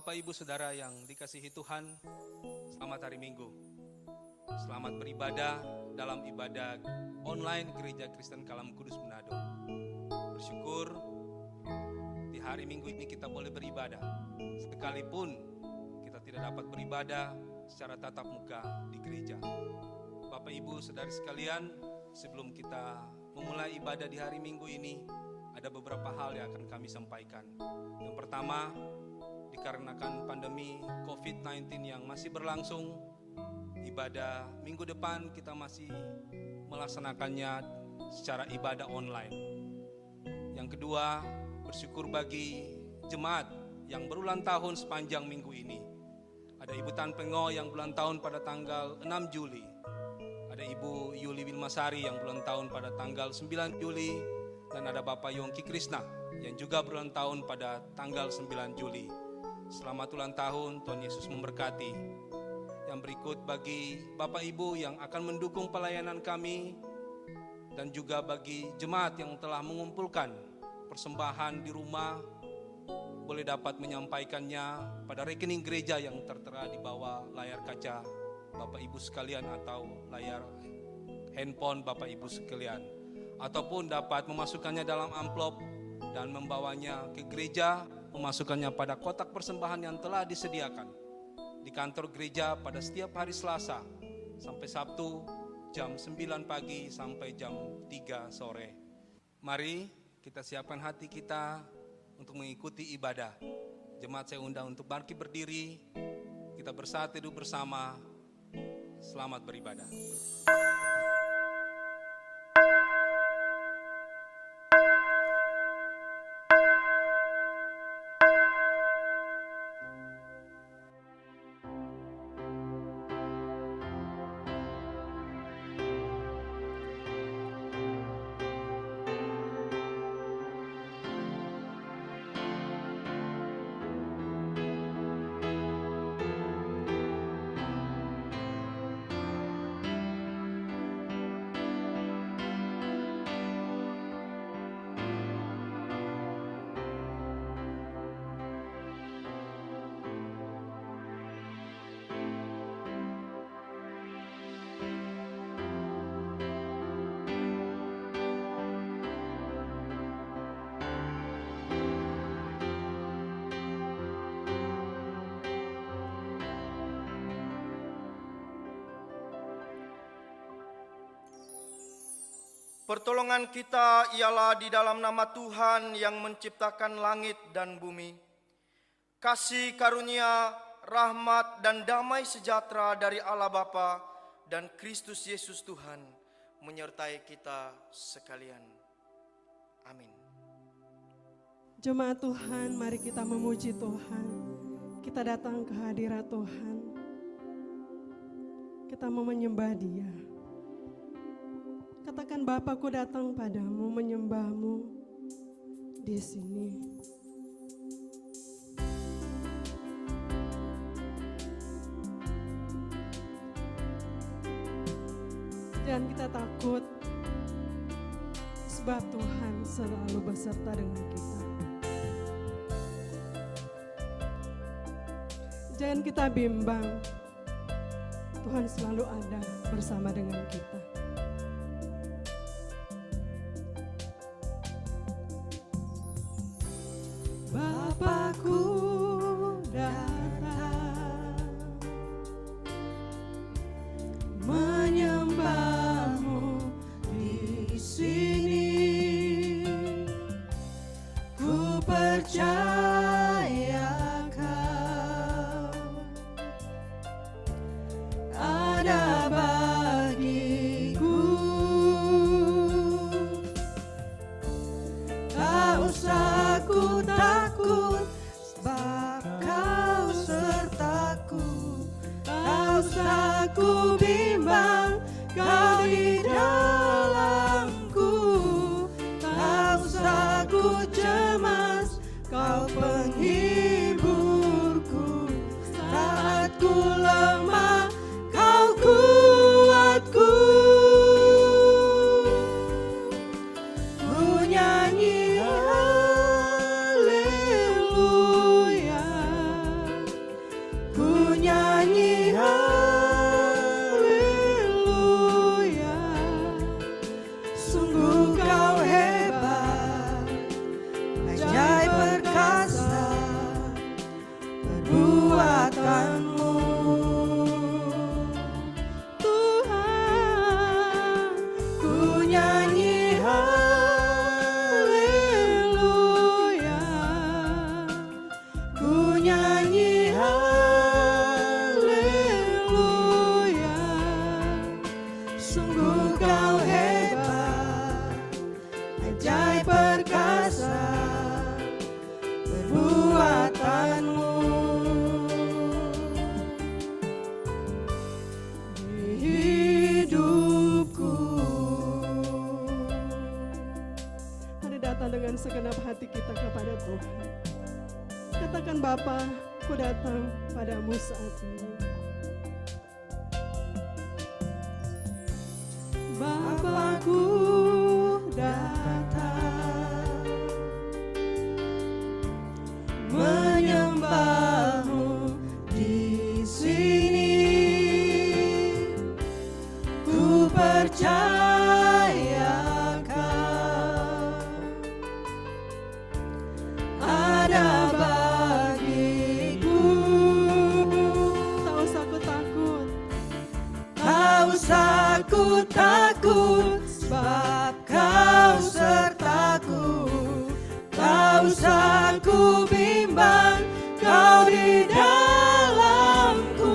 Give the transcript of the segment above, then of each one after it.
Bapak Ibu Saudara yang dikasihi Tuhan, selamat hari Minggu. Selamat beribadah dalam ibadah online Gereja Kristen Kalam Kudus Manado. Bersyukur di hari Minggu ini kita boleh beribadah. Sekalipun kita tidak dapat beribadah secara tatap muka di gereja. Bapak Ibu Saudari sekalian, sebelum kita memulai ibadah di hari Minggu ini, ada beberapa hal yang akan kami sampaikan. Yang pertama, dikarenakan pandemi COVID-19 yang masih berlangsung, ibadah minggu depan kita masih melaksanakannya secara ibadah online. Yang kedua, bersyukur bagi jemaat yang berulang tahun sepanjang minggu ini. Ada Ibu Tan Pengo yang berulang tahun pada tanggal 6 Juli. Ada Ibu Yuli Wilmasari yang berulang tahun pada tanggal 9 Juli. Dan ada Bapak Yongki Krishna yang juga berulang tahun pada tanggal 9 Juli. Selamat ulang tahun, Tuhan Yesus memberkati. Yang berikut bagi Bapak Ibu yang akan mendukung pelayanan kami dan juga bagi jemaat yang telah mengumpulkan persembahan di rumah, boleh dapat menyampaikannya pada rekening gereja yang tertera di bawah layar kaca Bapak Ibu sekalian atau layar handphone Bapak Ibu sekalian, ataupun dapat memasukkannya dalam amplop dan membawanya ke gereja, memasukkannya pada kotak persembahan yang telah disediakan di kantor gereja pada setiap hari Selasa sampai Sabtu jam 9 pagi sampai jam 3 sore. Mari kita siapkan hati kita untuk mengikuti ibadah. Jemaat saya undang untuk bangkit berdiri, kita bersatu teduh bersama. Selamat beribadah. Pertolongan kita ialah di dalam nama Tuhan yang menciptakan langit dan bumi. Kasih karunia, rahmat dan damai sejahtera dari Allah Bapa dan Kristus Yesus Tuhan menyertai kita sekalian. Amin. Jemaat Tuhan, mari kita memuji Tuhan. Kita datang ke hadirat Tuhan. Kita mau menyembah Dia. Katakan, Bapakku datang padamu, menyembahmu di sini. Jangan kita takut, sebab Tuhan selalu beserta dengan kita. Jangan kita bimbang, Tuhan selalu ada bersama dengan kita. Bapakku datang menyembahmu di sini. Ku percaya Kau ada bagiku. Tak usah ku takut, sebab Kau sertaku. Tak usah ku bimbang, Kau di dalamku. Tak usah ku cemas, Kau penghiburku. Saat ku lemah, Kau kuatku. Ku nyanyi haleluya. Sungguh kau hebat, ajaib perkasa perbuatanmu. Di hidupku, mari datang dengan segenap hati kita kepada Tuhan. Katakan, Bapa, ku datang padamu saat ini. Bapakku datang menyembahmu di sini. Ku percayakan ada bagiku. Tak usah ku takut, tak usah ku takut, sebab kau sertaku. Tak usah ku bimbang, kau di dalamku.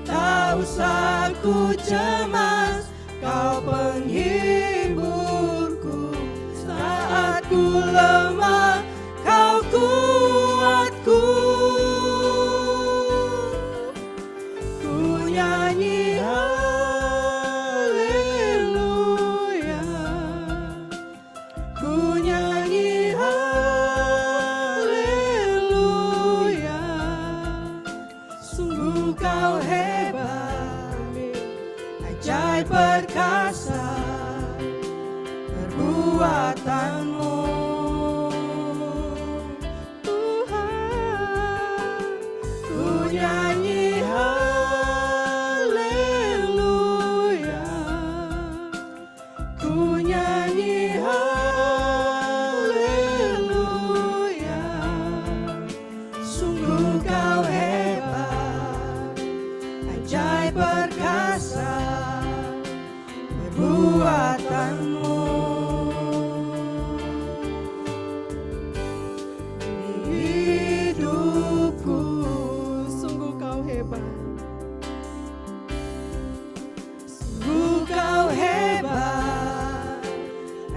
Tak usah ku cemas, kau penghiburku. Saat ku lemah, kau kuatku. Ku nyanyi haleluya, ku nyanyi haleluya. Sungguh kau hebat, ajaib perkasa perbuatanmu. Tuhan, ku nyanyi haleluya, ku nyanyi haleluya. Sungguh kau hebat, ajaib perkasa perbuatanmu. Di hidupku, sungguh kau hebat, sungguh kau hebat,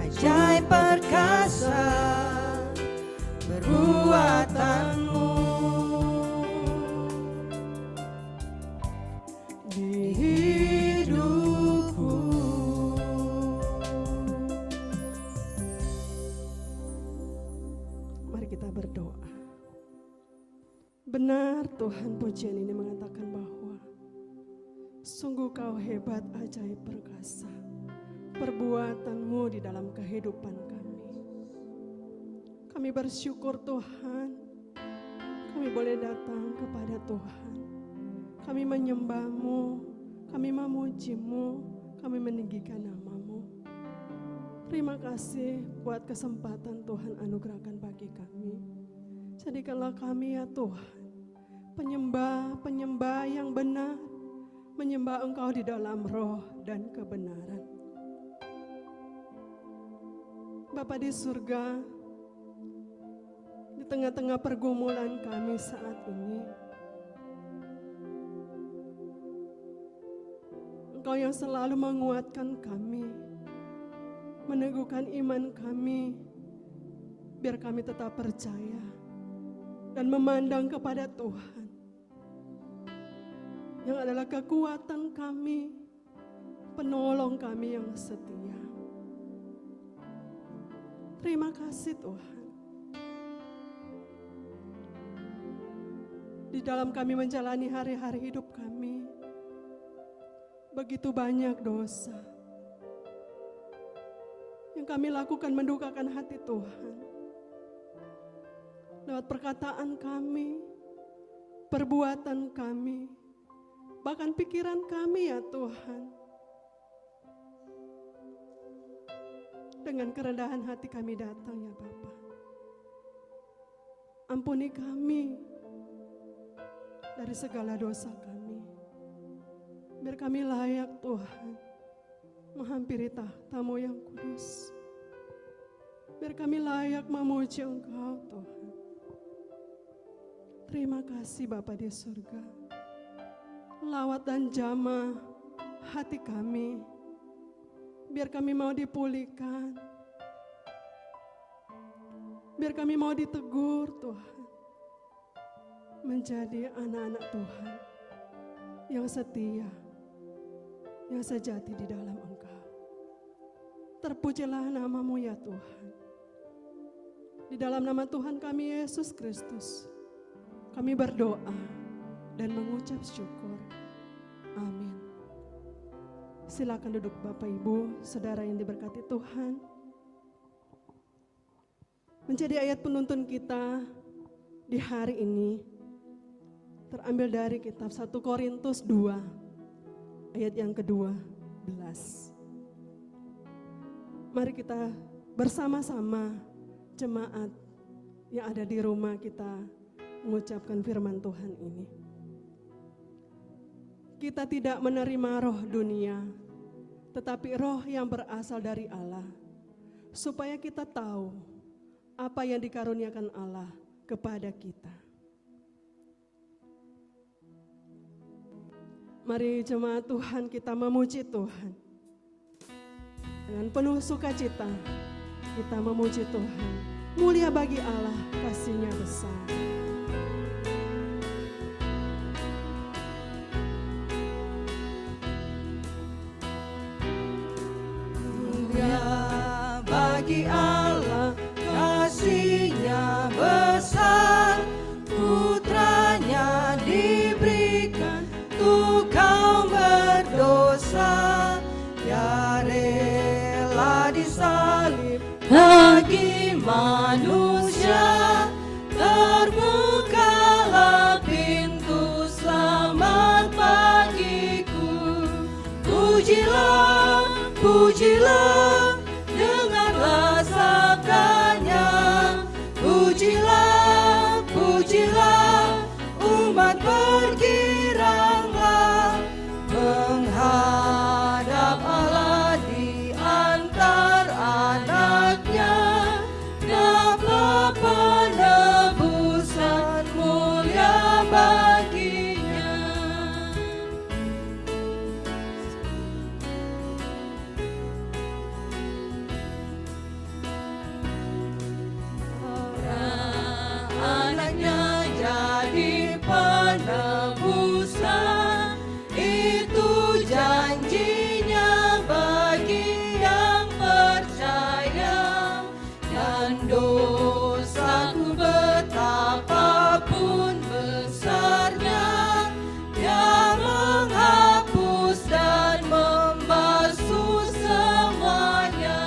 ajaib perkasa perbuatanmu. Di hidupku. Mari kita berdoa. Benar Tuhan, pujian ini mengatakan bahwa sungguh kau hebat, ajaib perkasa perbuatanmu di dalam kehidupan kami. Kami bersyukur Tuhan, kami boleh datang kepada Tuhan. Kami menyembah-Mu, kami memuji-Mu, kami meninggikan nama-Mu. Terima kasih buat kesempatan Tuhan anugerahkan bagi kami. Jadikanlah kami ya Tuhan, penyembah-penyembah yang benar, menyembah Engkau di dalam roh dan kebenaran. Bapa di surga, di tengah-tengah pergumulan kami saat ini, Engkau yang selalu menguatkan kami, meneguhkan iman kami, biar kami tetap percaya dan memandang kepada Tuhan, yang adalah kekuatan kami, penolong kami yang setia. Terima kasih Tuhan. Di dalam kami menjalani hari-hari hidup kami, begitu banyak dosa yang kami lakukan mendukakan hati Tuhan. Lewat perkataan kami, perbuatan kami, bahkan pikiran kami ya Tuhan. Dengan kerendahan hati kami datang ya Bapa. Ampuni kami dari segala dosa kami. Biar kami layak Tuhan menghampiri tahta-Mu yang kudus. Biar kami layak memuji Engkau Tuhan. Terima kasih Bapa di surga. Lawat dan jamah hati kami, biar kami mau dipulihkan, biar kami mau ditegur Tuhan, menjadi anak-anak Tuhan yang setia, yang sejati di dalam Engkau. Terpujilah nama-Mu ya Tuhan. Di dalam nama Tuhan kami Yesus Kristus, kami berdoa dan mengucap syukur. Amin. Silakan duduk Bapak Ibu, saudara yang diberkati Tuhan. Menjadi ayat penuntun kita di hari ini terambil dari kitab 1 Korintus 2 ayat yang ke-12. Mari kita bersama-sama jemaat yang ada di rumah kita mengucapkan firman Tuhan ini. Kita tidak menerima roh dunia, tetapi roh yang berasal dari Allah, supaya kita tahu apa yang dikaruniakan Allah kepada kita. Mari jemaat Tuhan kita memuji Tuhan. Dengan penuh sukacita kita memuji Tuhan. Mulia bagi Allah, kasih-Nya besar. Mulia bagi Allah, kasih-Nya besar. Putranya diberikan untuk kaum berdosa. Ya rela disalib bagi manusia, terbukalah pintu selamat bagiku. Pujilah, pujilah, dengarlah sabdanya. Pujilah, pujilah, umat bergiranglah menghadap Allah di antara anaknya. Dapat penebusan mulia baginya. Anaknya jadi penebusan, itu janjinya bagi yang percaya. Dan dosaku betapapun besarnya, Dia menghapus dan membasuh semuanya.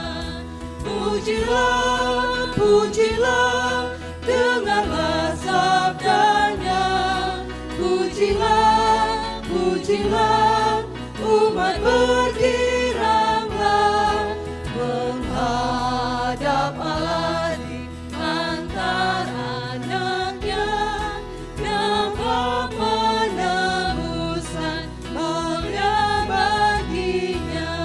Pujilah, pujilah, dengarlah sabdanya. Pujilah, pujilah, umat bergiranglah menghadap Allah di antara anaknya. Dapat penebusan mulia baginya.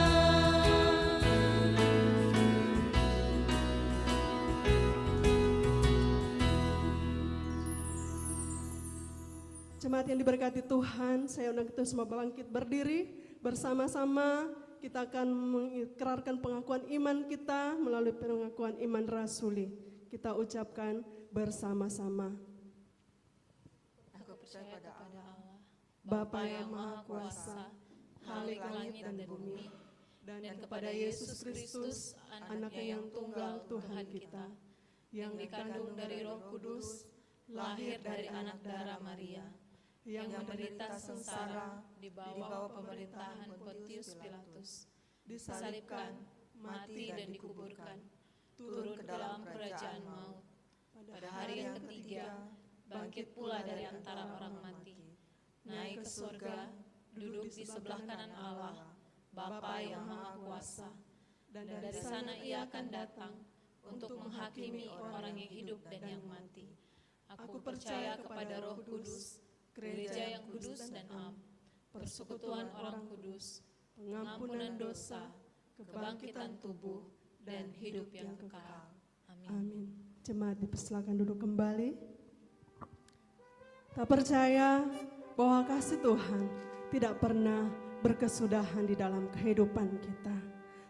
Jemaat yang diberkati Tuhan, saya undang kita semua bangkit berdiri bersama-sama. Kita akan mengikrarkan pengakuan iman kita melalui pengakuan iman rasuli. Kita ucapkan bersama-sama. Aku percaya pada Allah, Bapa yang Maha Kuasa, Khalik langit dan bumi, dan kepada Yesus Kristus, Anaknya yang tunggal Tuhan kita, yang dikandung dari Roh Kudus, lahir dari anak darah Maria, yang menderita sengsara di bawah pemerintahan Pontius Pilatus, disalibkan, mati dan dikuburkan, turun ke dalam kerajaan maut. Pada hari yang ketiga, bangkit pula dari antara orang mati, naik ke surga, duduk di sebelah kanan Allah, Bapa yang Maha Kuasa, dan dari sana Ia akan datang untuk menghakimi orang yang hidup dan yang mati. Aku percaya kepada Roh Kudus, gereja yang kudus dan am, persekutuan orang kudus, pengampunan dosa, kebangkitan tubuh, dan hidup yang kekal. Amin. Jemaat dipersilakan duduk kembali. Tak percaya bahwa kasih Tuhan tidak pernah berkesudahan di dalam kehidupan kita.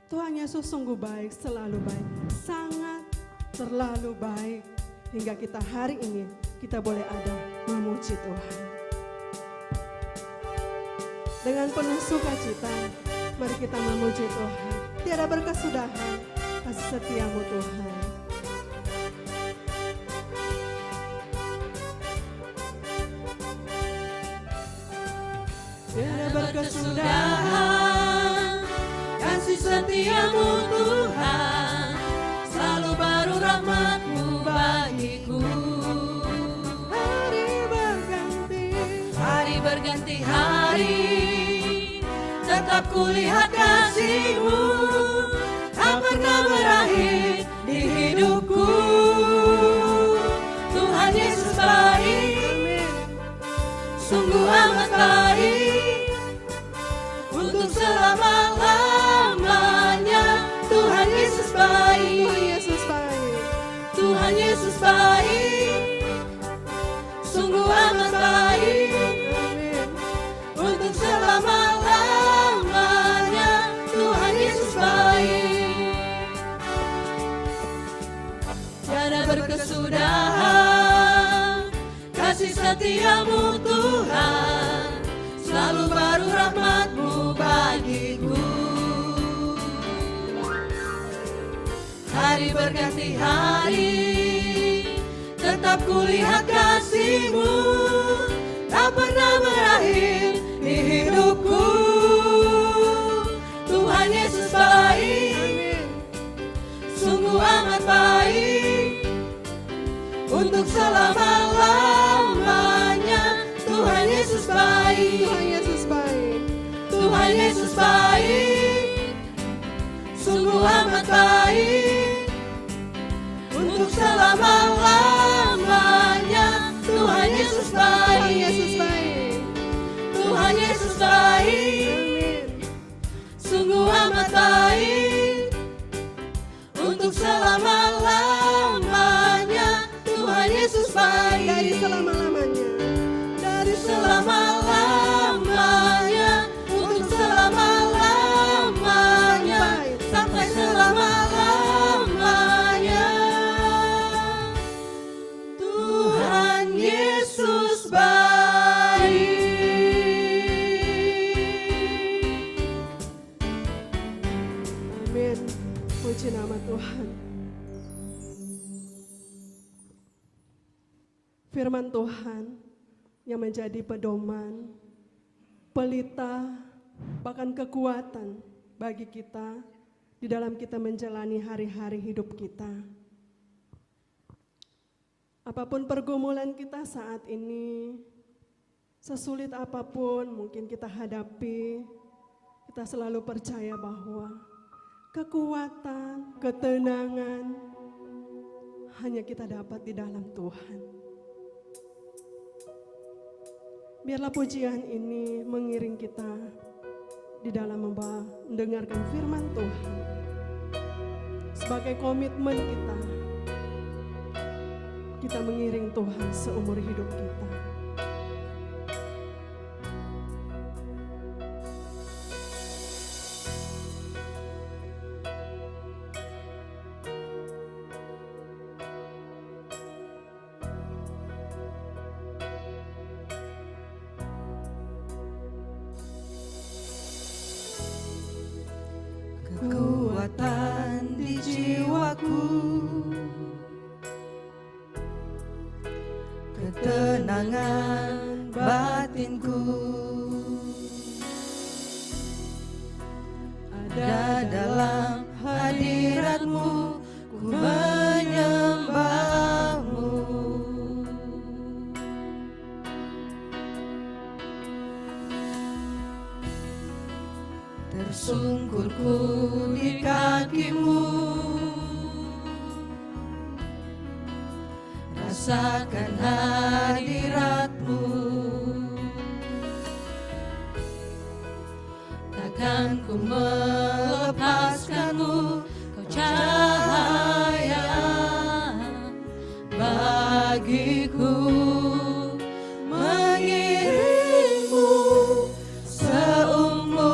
Tuhan Yesus sungguh baik, selalu baik, sangat terlalu baik. Hingga kita hari ini, kita boleh ada memuji Tuhan. Dengan penuh sukacita, mari kita memuji Tuhan. Tiada berkesudahan, kasih setiamu Tuhan. Tiada berkesudahan, kasih setiamu Tuhan, selalu baru rahmat-Mu bagiku. Hari berganti hari, tetap kulihat kasih-Mu, tak pernah berakhir di hidupku. Tuhan Yesus baik, sungguh amat baik, untuk selama-lamanya. Tuhan Yesus baik, Tuhan Yesus baik, Tuhan Yesus baik, sungguh amat baik, untuk selama-lamanya. Tuhan Yesus baik. Tiada berkesudahan, kasih setiamu Tuhan, selalu baru rahmat-Mu bagiku. Hari berganti hari, tetap kulihat kasih-Mu, tak pernah berakhir di hidupku. Tuhan Yesus baik, sungguh amat baik, untuk selama-lamanya. Tuhan Yesus baik, Tuhan Yesus baik, Tuhan Yesus baik, sungguh amat baik, untuk selama-lamanya. Tuhan Yesus Tuhan Yesus baik, baik. Tuhan Yesus baik, sungguh amat baik, untuk selama-lamanya. Tuhan Yesus baik, Dari selama-lamanya, dari selama-lamanya, untuk selama-lamanya, sampai selama-lamanya. Tuhan Yesus baik. amin. Puji nama Tuhan. Firman Tuhan yang menjadi pedoman, pelita, bahkan kekuatan bagi kita di dalam kita menjalani hari-hari hidup kita. Apapun pergumulan kita saat ini, sesulit apapun mungkin kita hadapi, kita selalu percaya bahwa kekuatan, ketenangan hanya kita dapat di dalam Tuhan. Biarlah pujian ini mengiring kita di dalam mendengarkan firman Tuhan. Sebagai komitmen kita mengiring Tuhan seumur hidup kita. Kekuatan di jiwaku, ketenangan batinku, ada dalam hadirat-Mu, ku menyembah-Mu. Tersungkurku di kaki-Mu, rasakan hadirat-Mu, takkan ku melepaskan-Mu, Kau cahaya bagiku, mengiring-Mu seumur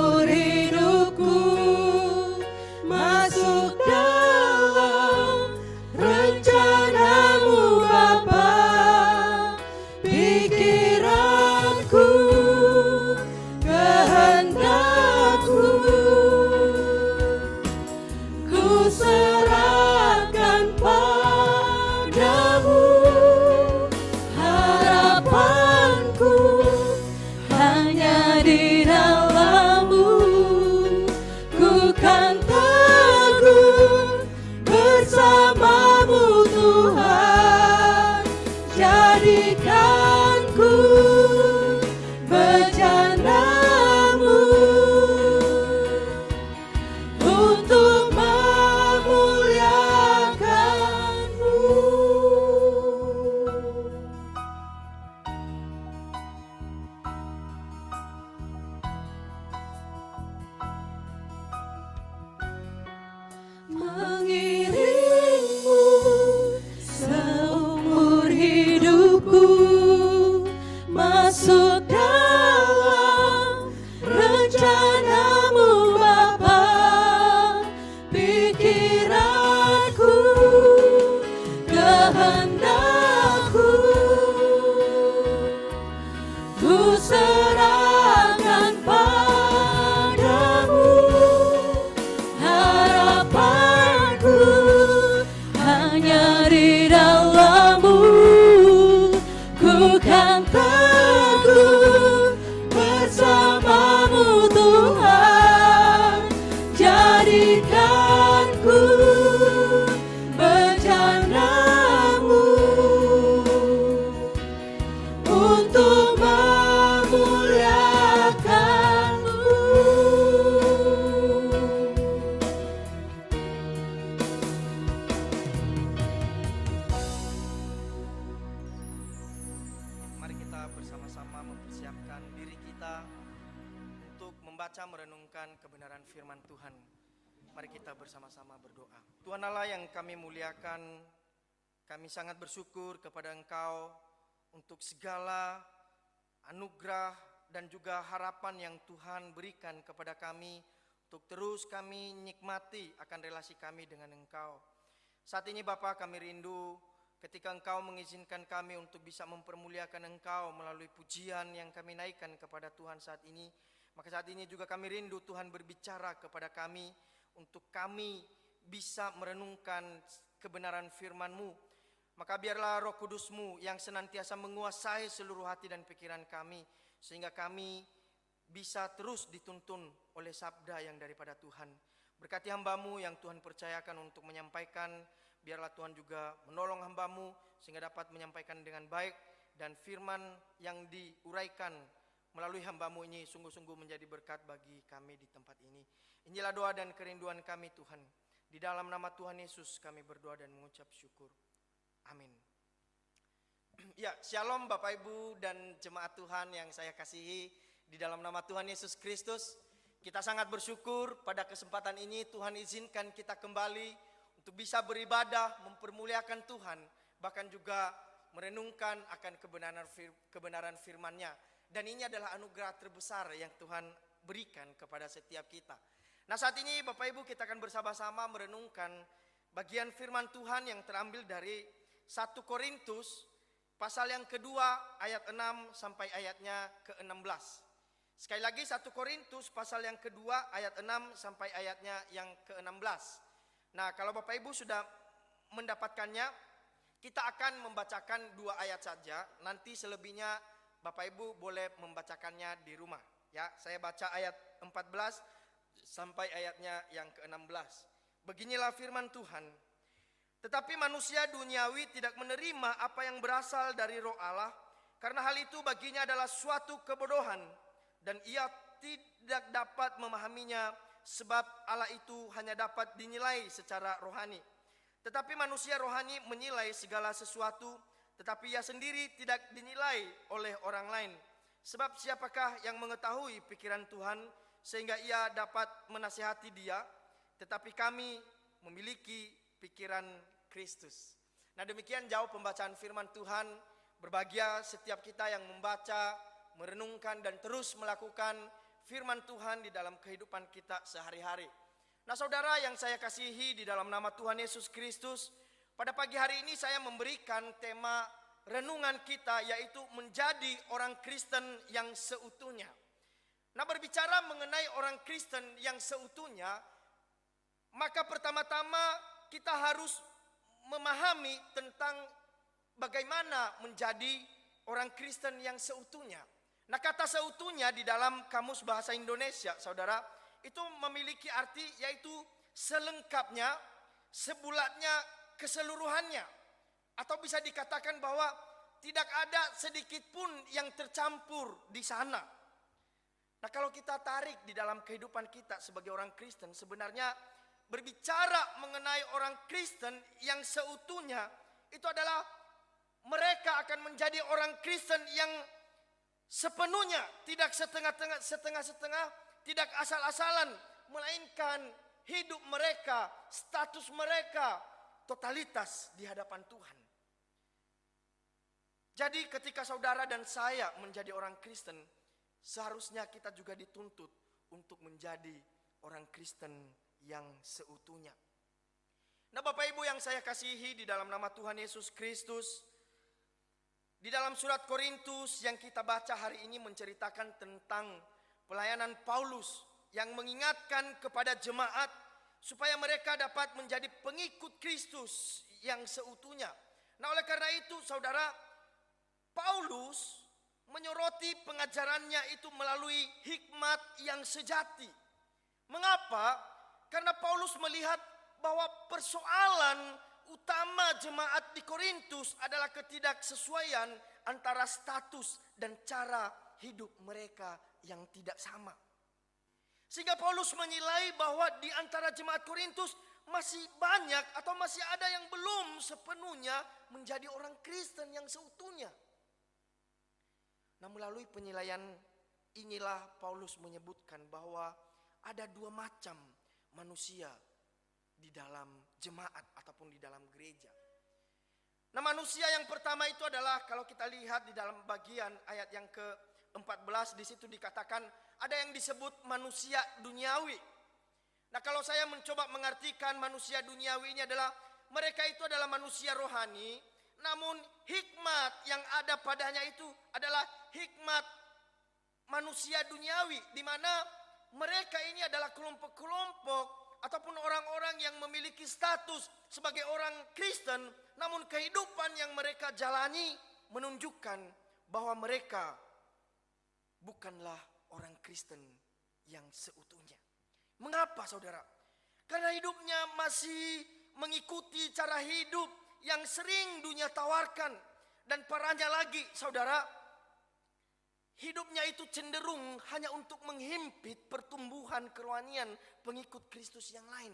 merenungkan kebenaran firman Tuhan. Mari kita bersama-sama berdoa. Tuhan Allah yang kami muliakan, kami sangat bersyukur kepada Engkau untuk segala anugerah dan juga harapan yang Tuhan berikan kepada kami untuk terus kami nikmati akan relasi kami dengan Engkau. Saat ini Bapa, kami rindu ketika Engkau mengizinkan kami untuk bisa mempermuliakan Engkau melalui pujian yang kami naikkan kepada Tuhan saat ini. Maka saat ini juga kami rindu Tuhan berbicara kepada kami untuk kami bisa merenungkan kebenaran firman-Mu. Maka biarlah Roh Kudus-Mu yang senantiasa menguasai seluruh hati dan pikiran kami, sehingga kami bisa terus dituntun oleh sabda yang daripada Tuhan. Berkati hamba-Mu yang Tuhan percayakan untuk menyampaikan, biarlah Tuhan juga menolong hamba-Mu sehingga dapat menyampaikan dengan baik, dan firman yang diuraikan melalui hamba-Mu ini sungguh-sungguh menjadi berkat bagi kami di tempat ini. Inilah doa dan kerinduan kami Tuhan. Di dalam nama Tuhan Yesus kami berdoa dan mengucap syukur. Amin. Ya, shalom Bapak Ibu dan jemaat Tuhan yang saya kasihi di dalam nama Tuhan Yesus Kristus. Kita sangat bersyukur pada kesempatan ini Tuhan izinkan kita kembali untuk bisa beribadah, mempermuliakan Tuhan, bahkan juga merenungkan akan kebenaran firman-Nya. Dan ini adalah anugerah terbesar yang Tuhan berikan kepada setiap kita. Nah, saat ini Bapak Ibu kita akan bersama-sama merenungkan bagian firman Tuhan yang terambil dari 1 Korintus pasal yang kedua ayat 6 sampai ayatnya ke-16. Sekali lagi 1 Korintus pasal yang kedua ayat 6 sampai ayatnya yang ke-16. Nah, kalau Bapak Ibu sudah mendapatkannya, kita akan membacakan 2 ayat saja. Nanti selebihnya Bapak Ibu boleh membacakannya di rumah. Ya, saya baca ayat 14 sampai ayatnya yang ke-16. Beginilah firman Tuhan. Tetapi manusia duniawi tidak menerima apa yang berasal dari Roh Allah, karena hal itu baginya adalah suatu kebodohan, dan ia tidak dapat memahaminya, sebab Allah itu hanya dapat dinilai secara rohani. Tetapi manusia rohani menilai segala sesuatu, tetapi ia sendiri tidak dinilai oleh orang lain. Sebab siapakah yang mengetahui pikiran Tuhan sehingga ia dapat menasihati dia? Tetapi kami memiliki pikiran Kristus. Nah, demikian jauh pembacaan firman Tuhan. Berbahagia setiap kita yang membaca, merenungkan dan terus melakukan firman Tuhan di dalam kehidupan kita sehari-hari. Nah, saudara yang saya kasihi di dalam nama Tuhan Yesus Kristus, pada pagi hari ini saya memberikan tema renungan kita, yaitu menjadi orang Kristen yang seutuhnya. Nah, berbicara mengenai orang Kristen yang seutuhnya, maka pertama-tama kita harus memahami tentang bagaimana menjadi orang Kristen yang seutuhnya. Nah, kata seutuhnya di dalam Kamus Bahasa Indonesia, saudara, itu memiliki arti yaitu selengkapnya, sebulatnya, keseluruhannya. Atau bisa dikatakan bahwa tidak ada sedikit pun yang tercampur di sana. Nah, kalau kita tarik di dalam kehidupan kita sebagai orang Kristen, sebenarnya berbicara mengenai orang Kristen yang seutuhnya, itu adalah mereka akan menjadi orang Kristen yang sepenuhnya, tidak setengah-setengah, tidak asal-asalan, melainkan hidup mereka, status mereka, totalitas di hadapan Tuhan. Jadi ketika saudara dan saya menjadi orang Kristen, seharusnya kita juga dituntut untuk menjadi orang Kristen yang seutuhnya. Nah, Bapak Ibu yang saya kasihi di dalam nama Tuhan Yesus Kristus, di dalam surat Korintus yang kita baca hari ini menceritakan tentang pelayanan Paulus yang mengingatkan kepada jemaat supaya mereka dapat menjadi pengikut Kristus yang seutuhnya. Nah, oleh karena itu saudara, Paulus menyoroti pengajarannya itu melalui hikmat yang sejati. Mengapa? Karena Paulus melihat bahwa persoalan utama jemaat di Korintus adalah ketidaksesuaian antara status dan cara hidup mereka yang tidak sama. Sehingga Paulus menilai bahwa di antara jemaat Korintus masih banyak atau masih ada yang belum sepenuhnya menjadi orang Kristen yang seutuhnya. Nah, melalui penilaian inilah Paulus menyebutkan bahwa ada dua macam manusia di dalam jemaat ataupun di dalam gereja. Nah, manusia yang pertama itu adalah kalau kita lihat di dalam bagian ayat yang ke-14, di situ dikatakan ada yang disebut manusia duniawi. Nah, kalau saya mencoba mengartikan manusia duniawi ini adalah mereka itu adalah manusia rohani, namun hikmat yang ada padanya itu adalah hikmat manusia duniawi, di mana mereka ini adalah kelompok-kelompok ataupun orang-orang yang memiliki status sebagai orang Kristen, namun kehidupan yang mereka jalani menunjukkan bahwa mereka bukanlah orang Kristen yang seutuhnya. Mengapa, saudara? Karena hidupnya masih mengikuti cara hidup yang sering dunia tawarkan. Dan parahnya lagi, saudara, hidupnya itu cenderung hanya untuk menghimpit pertumbuhan kerohanian pengikut Kristus yang lain.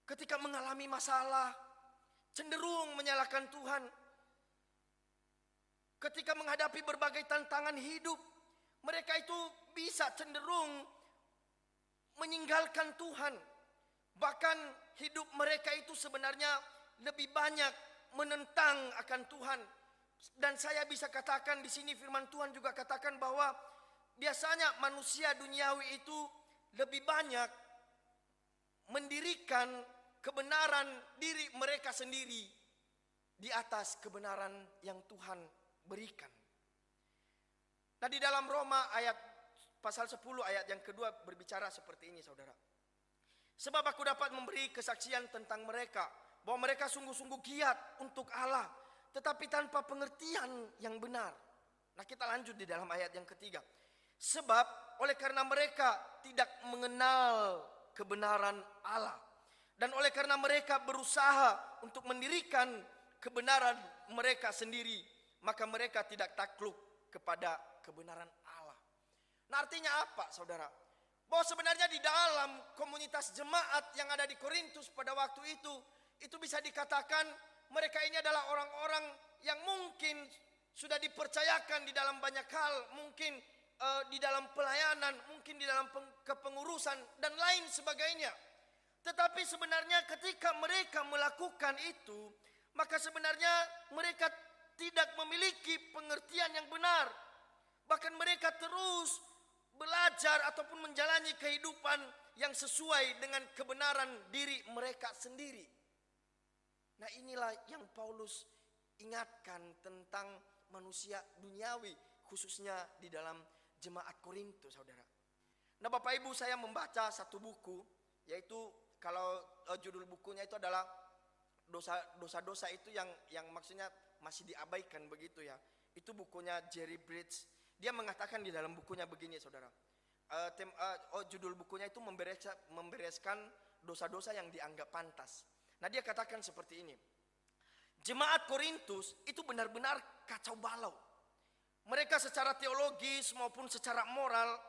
Ketika mengalami masalah, cenderung menyalahkan Tuhan. Ketika menghadapi berbagai tantangan hidup, mereka itu bisa cenderung meninggalkan Tuhan. Bahkan hidup mereka itu sebenarnya lebih banyak menentang akan Tuhan. Dan saya bisa katakan di sini firman Tuhan juga katakan bahwa biasanya manusia duniawi itu lebih banyak mendirikan kebenaran diri mereka sendiri di atas kebenaran yang Tuhan berikan. Nah, di dalam Roma ayat pasal 10 ayat yang kedua berbicara seperti ini, saudara. Sebab aku dapat memberi kesaksian tentang mereka bahwa mereka sungguh-sungguh giat untuk Allah, tetapi tanpa pengertian yang benar. Nah, kita lanjut di dalam ayat yang ketiga. Sebab oleh karena mereka tidak mengenal kebenaran Allah, dan oleh karena mereka berusaha untuk mendirikan kebenaran mereka sendiri, maka mereka tidak takluk kepada kebenaran Allah. Nah, artinya apa, saudara? Bahwa sebenarnya di dalam komunitas jemaat yang ada di Korintus pada waktu itu bisa dikatakan mereka ini adalah orang-orang yang mungkin sudah dipercayakan di dalam banyak hal, mungkin di dalam pelayanan, mungkin di dalam kepengurusan dan lain sebagainya. Tetapi sebenarnya ketika mereka melakukan itu, maka sebenarnya mereka tidak memiliki pengertian yang benar. Bahkan mereka terus belajar ataupun menjalani kehidupan yang sesuai dengan kebenaran diri mereka sendiri. Nah, inilah yang Paulus ingatkan tentang manusia duniawi, khususnya di dalam jemaat Korintus, saudara. Nah, Bapak Ibu, saya membaca satu buku, yaitu kalau judul bukunya itu adalah dosa-dosa itu yang maksudnya masih diabaikan begitu ya. Itu bukunya Jerry Bridges. Dia mengatakan di dalam bukunya begini, saudara. Judul bukunya itu membereskan dosa-dosa yang dianggap pantas. Nah, dia katakan seperti ini. Jemaat Korintus itu benar-benar kacau balau. Mereka secara teologis maupun secara moral,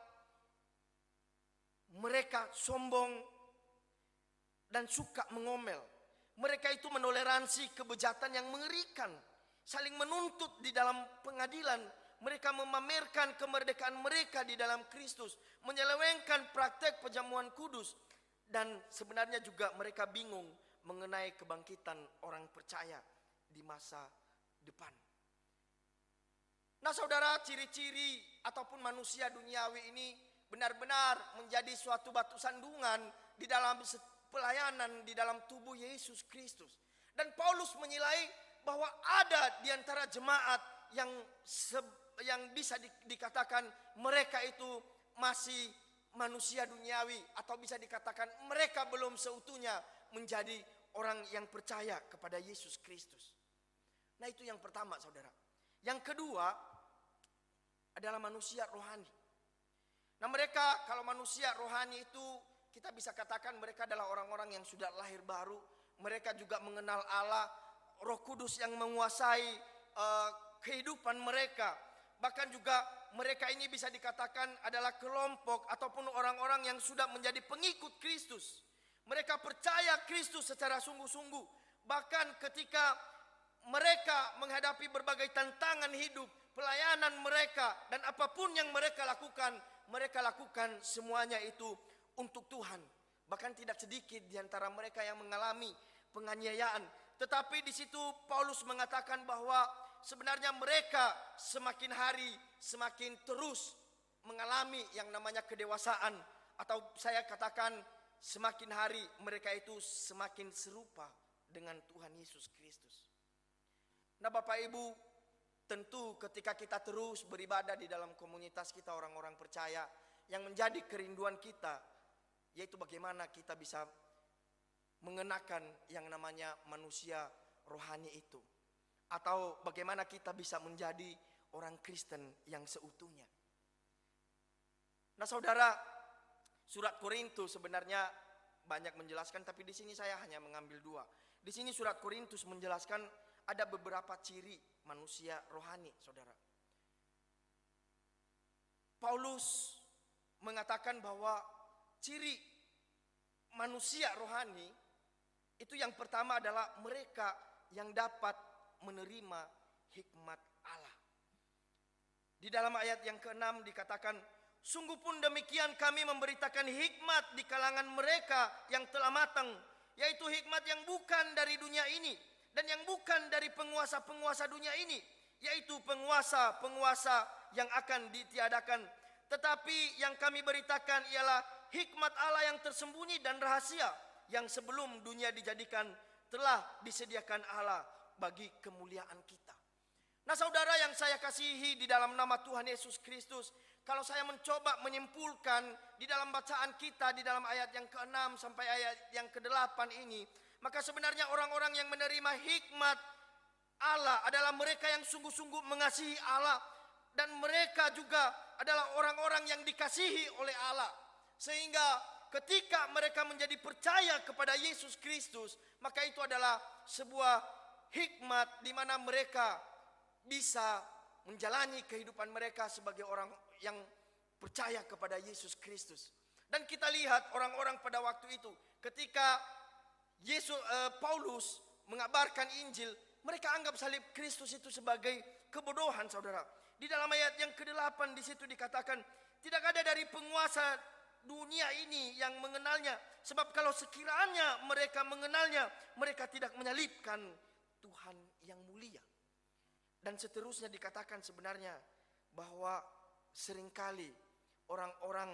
mereka sombong dan suka mengomel. Mereka itu menoleransi kebejatan yang mengerikan, saling menuntut di dalam pengadilan. Mereka memamerkan kemerdekaan mereka di dalam Kristus, menyelewengkan praktek perjamuan kudus, dan sebenarnya juga mereka bingung mengenai kebangkitan orang percaya di masa depan. Nah, saudara, ciri-ciri ataupun manusia duniawi ini benar-benar menjadi suatu batu sandungan di dalam pelayanan di dalam tubuh Yesus Kristus. Dan Paulus menilai bahwa ada di antara jemaat yang bisa dikatakan mereka itu masih manusia duniawi, atau bisa dikatakan mereka belum seutuhnya menjadi orang yang percaya kepada Yesus Kristus. Nah, itu yang pertama, saudara. Yang kedua adalah manusia rohani. Nah, mereka kalau manusia rohani itu kita bisa katakan mereka adalah orang-orang yang sudah lahir baru. Mereka juga mengenal Allah, Roh Kudus yang menguasai kehidupan mereka. Bahkan juga mereka ini bisa dikatakan adalah kelompok ataupun orang-orang yang sudah menjadi pengikut Kristus. Mereka percaya Kristus secara sungguh-sungguh. Bahkan ketika mereka menghadapi berbagai tantangan hidup, pelayanan mereka dan apapun yang mereka lakukan, mereka lakukan semuanya itu untuk Tuhan. Bahkan tidak sedikit di antara mereka yang mengalami penganiayaan. Tetapi di situ Paulus mengatakan bahwa sebenarnya mereka semakin hari semakin terus mengalami yang namanya kedewasaan. Atau saya katakan semakin hari mereka itu semakin serupa dengan Tuhan Yesus Kristus. Nah Bapak Ibu, tentu ketika kita terus beribadah di dalam komunitas kita orang-orang percaya, yang menjadi kerinduan kita yaitu bagaimana kita bisa mengenakan yang namanya manusia rohani itu, atau bagaimana kita bisa menjadi orang Kristen yang seutuhnya. Nah saudara, surat Korintus sebenarnya banyak menjelaskan, tapi di sini saya hanya mengambil 2. Di sini surat Korintus menjelaskan ada beberapa ciri manusia rohani, saudara. Paulus mengatakan bahwa ciri manusia rohani itu yang pertama adalah mereka yang dapat menerima hikmat Allah. Di dalam ayat yang ke-6 dikatakan, sungguh pun demikian kami memberitakan hikmat di kalangan mereka yang telah matang, yaitu hikmat yang bukan dari dunia ini dan yang bukan dari penguasa-penguasa dunia ini, yaitu penguasa-penguasa yang akan ditiadakan. Tetapi yang kami beritakan ialah hikmat Allah yang tersembunyi dan rahasia, yang sebelum dunia dijadikan telah disediakan Allah bagi kemuliaan kita. Nah saudara yang saya kasihi di dalam nama Tuhan Yesus Kristus, kalau saya mencoba menyimpulkan di dalam bacaan kita di dalam ayat yang ke-6 sampai ayat yang ke-8 ini, maka sebenarnya orang-orang yang menerima hikmat Allah adalah mereka yang sungguh-sungguh mengasihi Allah, dan mereka juga adalah orang-orang yang dikasihi oleh Allah. Sehingga ketika mereka menjadi percaya kepada Yesus Kristus, maka itu adalah sebuah hikmat di mana mereka bisa menjalani kehidupan mereka sebagai orang yang percaya kepada Yesus Kristus. Dan kita lihat orang-orang pada waktu itu, ketika Paulus mengabarkan Injil, mereka anggap salib Kristus itu sebagai kebodohan, saudara. Di dalam ayat yang ke-8 di situ dikatakan, tidak ada dari penguasa dunia ini yang mengenalnya, sebab kalau sekiranya mereka mengenalnya, mereka tidak menyalibkan Tuhan yang mulia. Dan seterusnya dikatakan sebenarnya bahwa seringkali orang-orang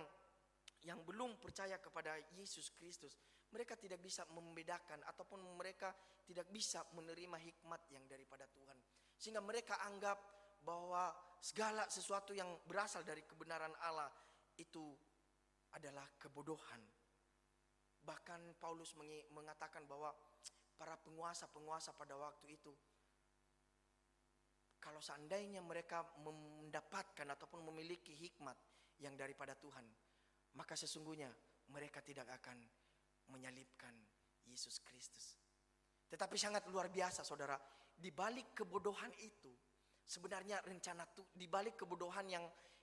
yang belum percaya kepada Yesus Kristus, mereka tidak bisa membedakan ataupun mereka tidak bisa menerima hikmat yang daripada Tuhan. Sehingga mereka anggap bahwa segala sesuatu yang berasal dari kebenaran Allah itu adalah kebodohan. Bahkan Paulus mengatakan bahwa para penguasa-penguasa pada waktu itu, kalau seandainya mereka mendapatkan ataupun memiliki hikmat yang daripada Tuhan, maka sesungguhnya mereka tidak akan menyalibkan Yesus Kristus. Tetapi sangat luar biasa saudara, di balik kebodohan itu sebenarnya rencana di balik kebodohan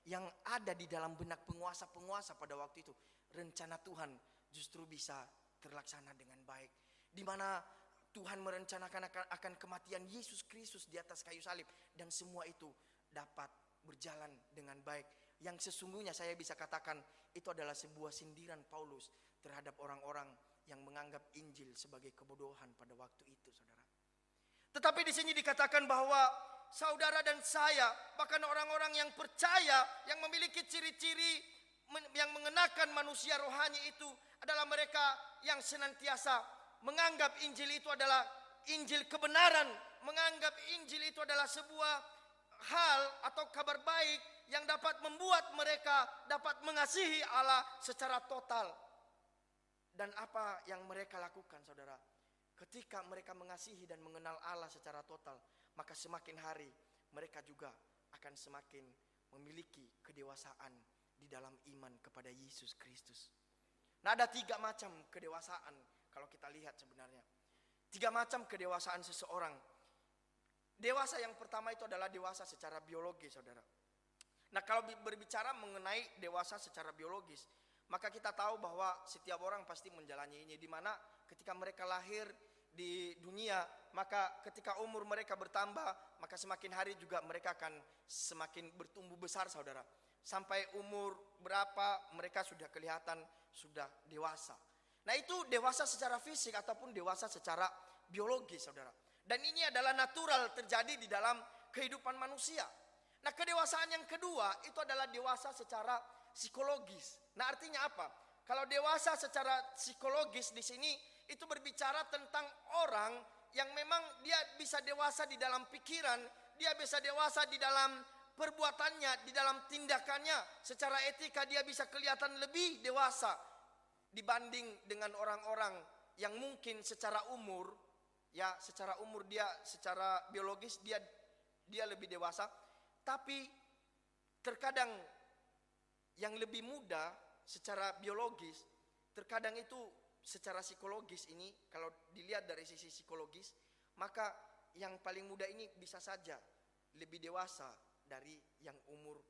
yang ada di dalam benak penguasa-penguasa pada waktu itu, rencana Tuhan justru bisa terlaksana dengan baik. Di mana Tuhan merencanakan akan kematian Yesus Kristus di atas kayu salib, dan semua itu dapat berjalan dengan baik. Yang sesungguhnya saya bisa katakan itu adalah sebuah sindiran Paulus terhadap orang-orang yang menganggap Injil sebagai kebodohan pada waktu itu, saudara. Tetapi di sini dikatakan bahwa saudara dan saya, bahkan orang-orang yang percaya, yang memiliki ciri-ciri yang mengenakan manusia rohani itu adalah mereka yang senantiasa menganggap Injil itu adalah Injil kebenaran, menganggap Injil itu adalah sebuah hal atau kabar baik yang dapat membuat mereka dapat mengasihi Allah secara total. Dan apa yang mereka lakukan, saudara? Ketika mereka mengasihi dan mengenal Allah secara total, maka semakin hari mereka juga akan semakin memiliki kedewasaan di dalam iman kepada Yesus Kristus. Nah, ada 3 macam kedewasaan kalau kita lihat sebenarnya. 3 macam kedewasaan seseorang. Dewasa yang pertama itu adalah dewasa secara biologis, saudara. Nah, kalau berbicara mengenai dewasa secara biologis, maka kita tahu bahwa setiap orang pasti menjalaninya, di mana ketika mereka lahir di dunia, maka ketika umur mereka bertambah, maka semakin hari juga mereka akan semakin bertumbuh besar, saudara. sampai umur berapa mereka sudah kelihatan sudah dewasa. Nah, itu dewasa secara fisik ataupun dewasa secara biologis, saudara. Dan ini adalah natural terjadi di dalam kehidupan manusia. Nah, kedewasaan yang kedua itu adalah dewasa secara psikologis. Nah, artinya apa? Kalau dewasa secara psikologis di sini itu berbicara tentang orang yang memang dia bisa dewasa di dalam pikiran, dia bisa dewasa di dalam perbuatannya, di dalam tindakannya. Secara etika dia bisa kelihatan lebih dewasa dibanding dengan orang-orang yang mungkin secara umur, ya secara umur dia, secara biologis dia lebih dewasa, tapi terkadang yang lebih muda secara biologis, terkadang itu secara psikologis ini, kalau dilihat dari sisi psikologis, maka yang paling muda ini bisa saja lebih dewasa dari yang umur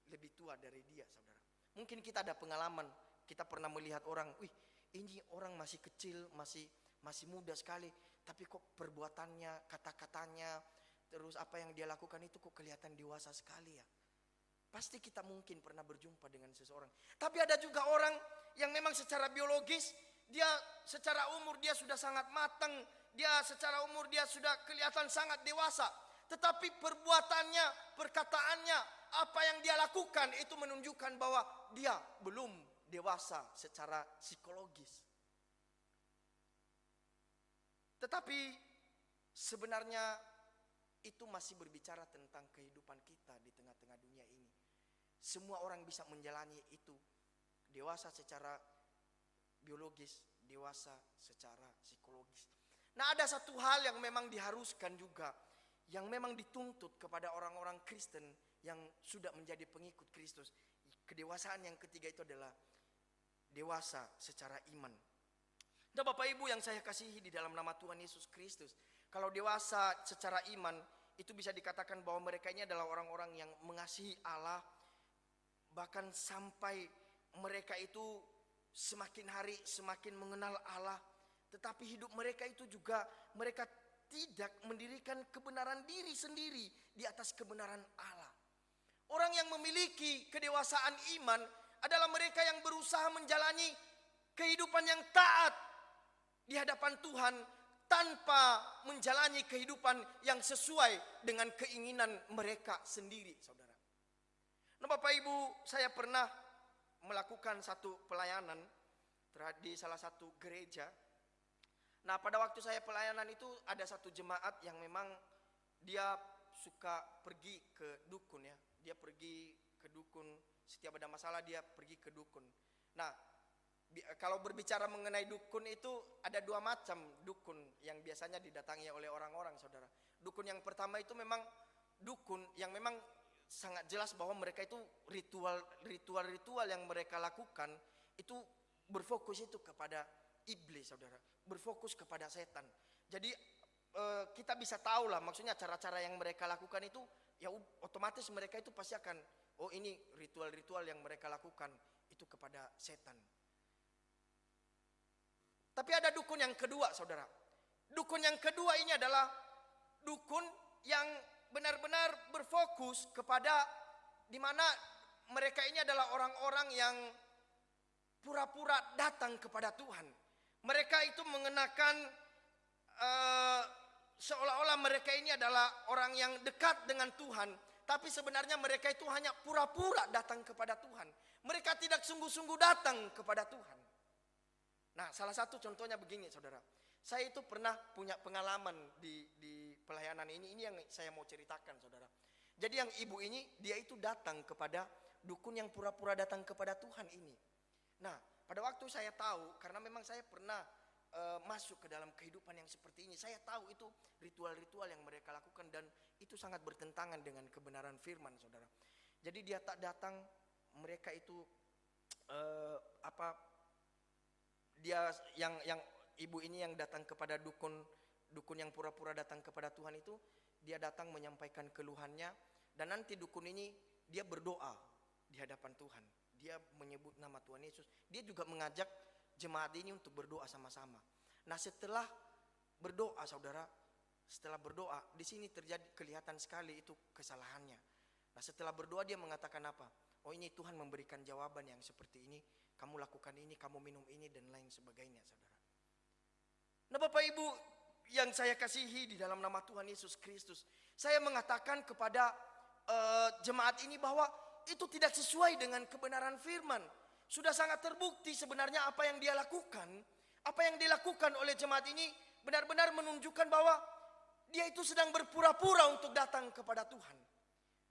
lebih tua dari dia, saudara. Mungkin kita ada pengalaman, kita pernah melihat orang, wih ini orang masih kecil, masih muda sekali, tapi kok perbuatannya, kata-katanya, terus apa yang dia lakukan itu kok kelihatan dewasa sekali ya. Pasti kita mungkin pernah berjumpa dengan seseorang. Tapi ada juga orang yang memang secara biologis, dia secara umur dia sudah sangat matang, dia secara umur dia sudah kelihatan sangat dewasa. Tetapi perbuatannya, perkataannya, apa yang dia lakukan itu menunjukkan bahwa dia belum dewasa secara psikologis. Tetapi sebenarnya itu masih berbicara tentang kehidupan kita di tengah-tengah dunia ini. Semua orang bisa menjalani itu. Dewasa secara biologis, dewasa secara psikologis. Nah, ada satu hal yang memang diharuskan juga, yang memang dituntut kepada orang-orang Kristen yang sudah menjadi pengikut Kristus. Kedewasaan yang ketiga itu adalah dewasa secara iman. Nah, Bapak Ibu yang saya kasihi di dalam nama Tuhan Yesus Kristus, kalau dewasa secara iman itu bisa dikatakan bahwa mereka ini adalah orang-orang yang mengasihi Allah, bahkan sampai mereka itu semakin hari semakin mengenal Allah, tetapi hidup mereka itu juga mereka tidak mendirikan kebenaran diri sendiri di atas kebenaran Allah. Orang yang memiliki kedewasaan iman adalah mereka yang berusaha menjalani kehidupan yang taat di hadapan Tuhan tanpa menjalani kehidupan yang sesuai dengan keinginan mereka sendiri, saudara. Nah, Bapak Ibu, saya pernah melakukan satu pelayanan di salah satu gereja. Nah, pada waktu saya pelayanan itu ada satu jemaat yang memang dia suka pergi ke dukun ya. Dia pergi ke dukun, setiap ada masalah dia pergi ke dukun. Nah, kalau berbicara mengenai dukun itu ada dua macam dukun yang biasanya didatangi oleh orang-orang, saudara. Dukun yang pertama itu memang dukun yang memang sangat jelas bahwa mereka itu ritual yang mereka lakukan itu berfokus itu kepada iblis, saudara, berfokus kepada setan. Jadi kita bisa tahu lah, maksudnya cara-cara yang mereka lakukan itu ya otomatis mereka itu pasti akan, oh ini ritual-ritual yang mereka lakukan itu kepada setan. Tapi ada dukun yang kedua, saudara. Dukun yang kedua ini adalah dukun yang benar-benar berfokus kepada di mana mereka ini adalah orang-orang yang pura-pura datang kepada Tuhan. Mereka itu mengenakan seolah-olah mereka ini adalah orang yang dekat dengan Tuhan, tapi sebenarnya mereka itu hanya pura-pura datang kepada Tuhan. Mereka tidak sungguh-sungguh datang kepada Tuhan. Nah, salah satu contohnya begini, saudara. Saya itu pernah punya pengalaman di pelayanan ini yang saya mau ceritakan, saudara. Jadi yang ibu ini, dia itu datang kepada dukun yang pura-pura datang kepada Tuhan ini. Nah, pada waktu saya tahu, karena memang saya pernah masuk ke dalam kehidupan yang seperti ini. Saya tahu itu ritual-ritual yang mereka lakukan dan itu sangat bertentangan dengan kebenaran firman, saudara. Jadi dia tak datang, mereka itu dia yang ibu ini yang datang kepada dukun yang pura-pura datang kepada Tuhan itu, dia datang menyampaikan keluhannya dan nanti dukun ini dia berdoa di hadapan Tuhan. Dia menyebut nama Tuhan Yesus. Dia juga mengajak jemaat ini untuk berdoa sama-sama. Nah, setelah berdoa, saudara, setelah berdoa, di sini terjadi kelihatan sekali itu kesalahannya. Nah, setelah berdoa dia mengatakan apa? oh ini Tuhan memberikan jawaban yang seperti ini, kamu lakukan ini, kamu minum ini dan lain sebagainya, saudara. Nah Bapak Ibu yang saya kasihi di dalam nama Tuhan Yesus Kristus, saya mengatakan kepada jemaat ini bahwa itu tidak sesuai dengan kebenaran firman. Sudah sangat terbukti sebenarnya apa yang dia lakukan. Apa yang dilakukan oleh jemaat ini benar-benar menunjukkan bahwa dia itu sedang berpura-pura untuk datang kepada Tuhan.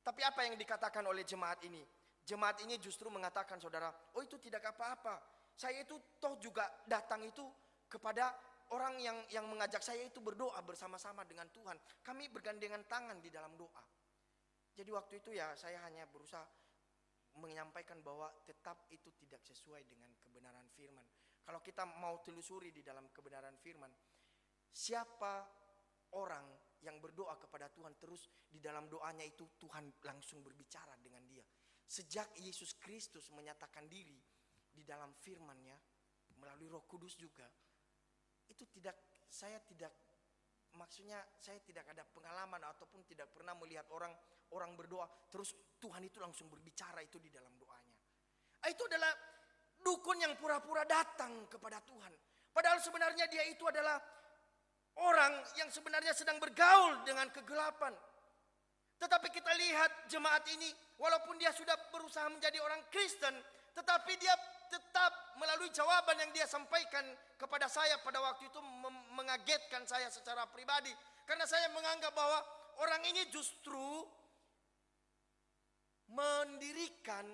Tapi apa yang dikatakan oleh jemaat ini? Jemaat ini justru mengatakan, saudara, oh itu tidak apa-apa. Saya itu toh juga datang itu kepada orang yang mengajak saya itu berdoa bersama-sama dengan Tuhan. Kami bergandengan tangan di dalam doa. Jadi waktu itu ya saya hanya berusaha menyampaikan bahwa tetap itu tidak sesuai dengan kebenaran firman. Kalau kita mau telusuri di dalam kebenaran firman, siapa orang yang berdoa kepada Tuhan terus di dalam doanya itu Tuhan langsung berbicara dengan dia. Sejak Yesus Kristus menyatakan diri di dalam firman-Nya melalui Roh Kudus juga, itu saya tidak ada pengalaman ataupun tidak pernah melihat orang berdoa terus Tuhan itu langsung berbicara itu di dalam doanya. Itu adalah dukun yang pura-pura datang kepada Tuhan. Padahal sebenarnya dia itu adalah orang yang sebenarnya sedang bergaul dengan kegelapan. Tetapi kita lihat jemaat ini, walaupun dia sudah berusaha menjadi orang Kristen, tetapi dia tetap melalui jawaban yang dia sampaikan kepada saya pada waktu itu mengagetkan saya secara pribadi. Karena saya menganggap bahwa orang ini justru mendirikan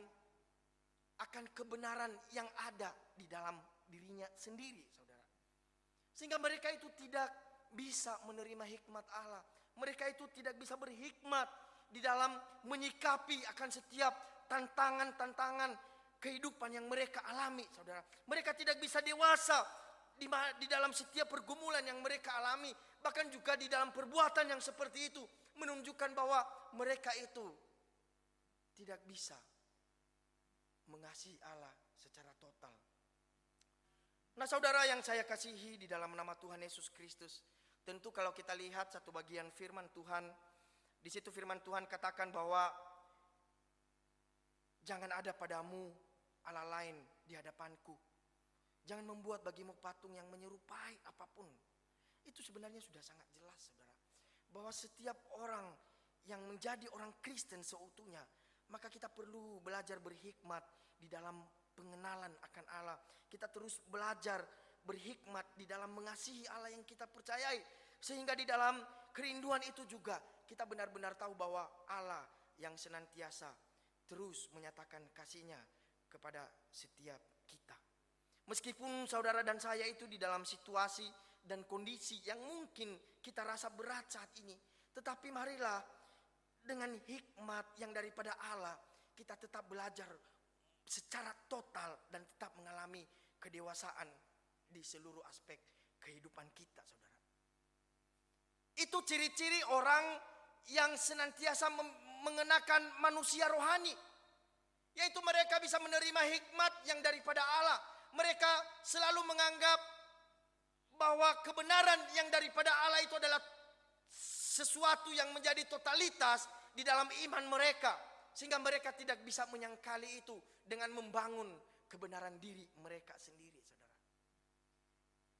akan kebenaran yang ada di dalam dirinya sendiri, saudara. Sehingga mereka itu tidak bisa menerima hikmat Allah. Mereka itu tidak bisa berhikmat di dalam menyikapi akan setiap tantangan-tantangan kehidupan yang mereka alami, saudara. Mereka tidak bisa dewasa di dalam setiap pergumulan yang mereka alami. Bahkan juga di dalam perbuatan yang seperti itu menunjukkan bahwa mereka itu tidak bisa mengasihi Allah secara total. Nah saudara yang saya kasihi di dalam nama Tuhan Yesus Kristus, tentu kalau kita lihat satu bagian firman Tuhan, di situ firman Tuhan katakan bahwa jangan ada padamu Allah lain di hadapanku. Jangan membuat bagimu patung yang menyerupai apapun. Itu sebenarnya sudah sangat jelas, saudara, bahwa setiap orang yang menjadi orang Kristen seutuhnya, maka kita perlu belajar berhikmat di dalam pengenalan akan Allah. Kita terus belajar berhikmat di dalam mengasihi Allah yang kita percayai. Sehingga di dalam kerinduan itu juga kita benar-benar tahu bahwa Allah yang senantiasa terus menyatakan kasih-Nya kepada setiap kita. Meskipun saudara dan saya itu di dalam situasi dan kondisi yang mungkin kita rasa berat saat ini, tetapi marilah dengan hikmat yang daripada Allah kita tetap belajar secara total dan tetap mengalami kedewasaan di seluruh aspek kehidupan kita, saudara. Itu ciri-ciri orang yang senantiasa mengenakan manusia rohani, yaitu mereka bisa menerima hikmat yang daripada Allah. Mereka selalu menganggap bahwa kebenaran yang daripada Allah itu adalah sesuatu yang menjadi totalitas di dalam iman mereka, sehingga mereka tidak bisa menyangkali itu dengan membangun kebenaran diri mereka sendiri, saudara.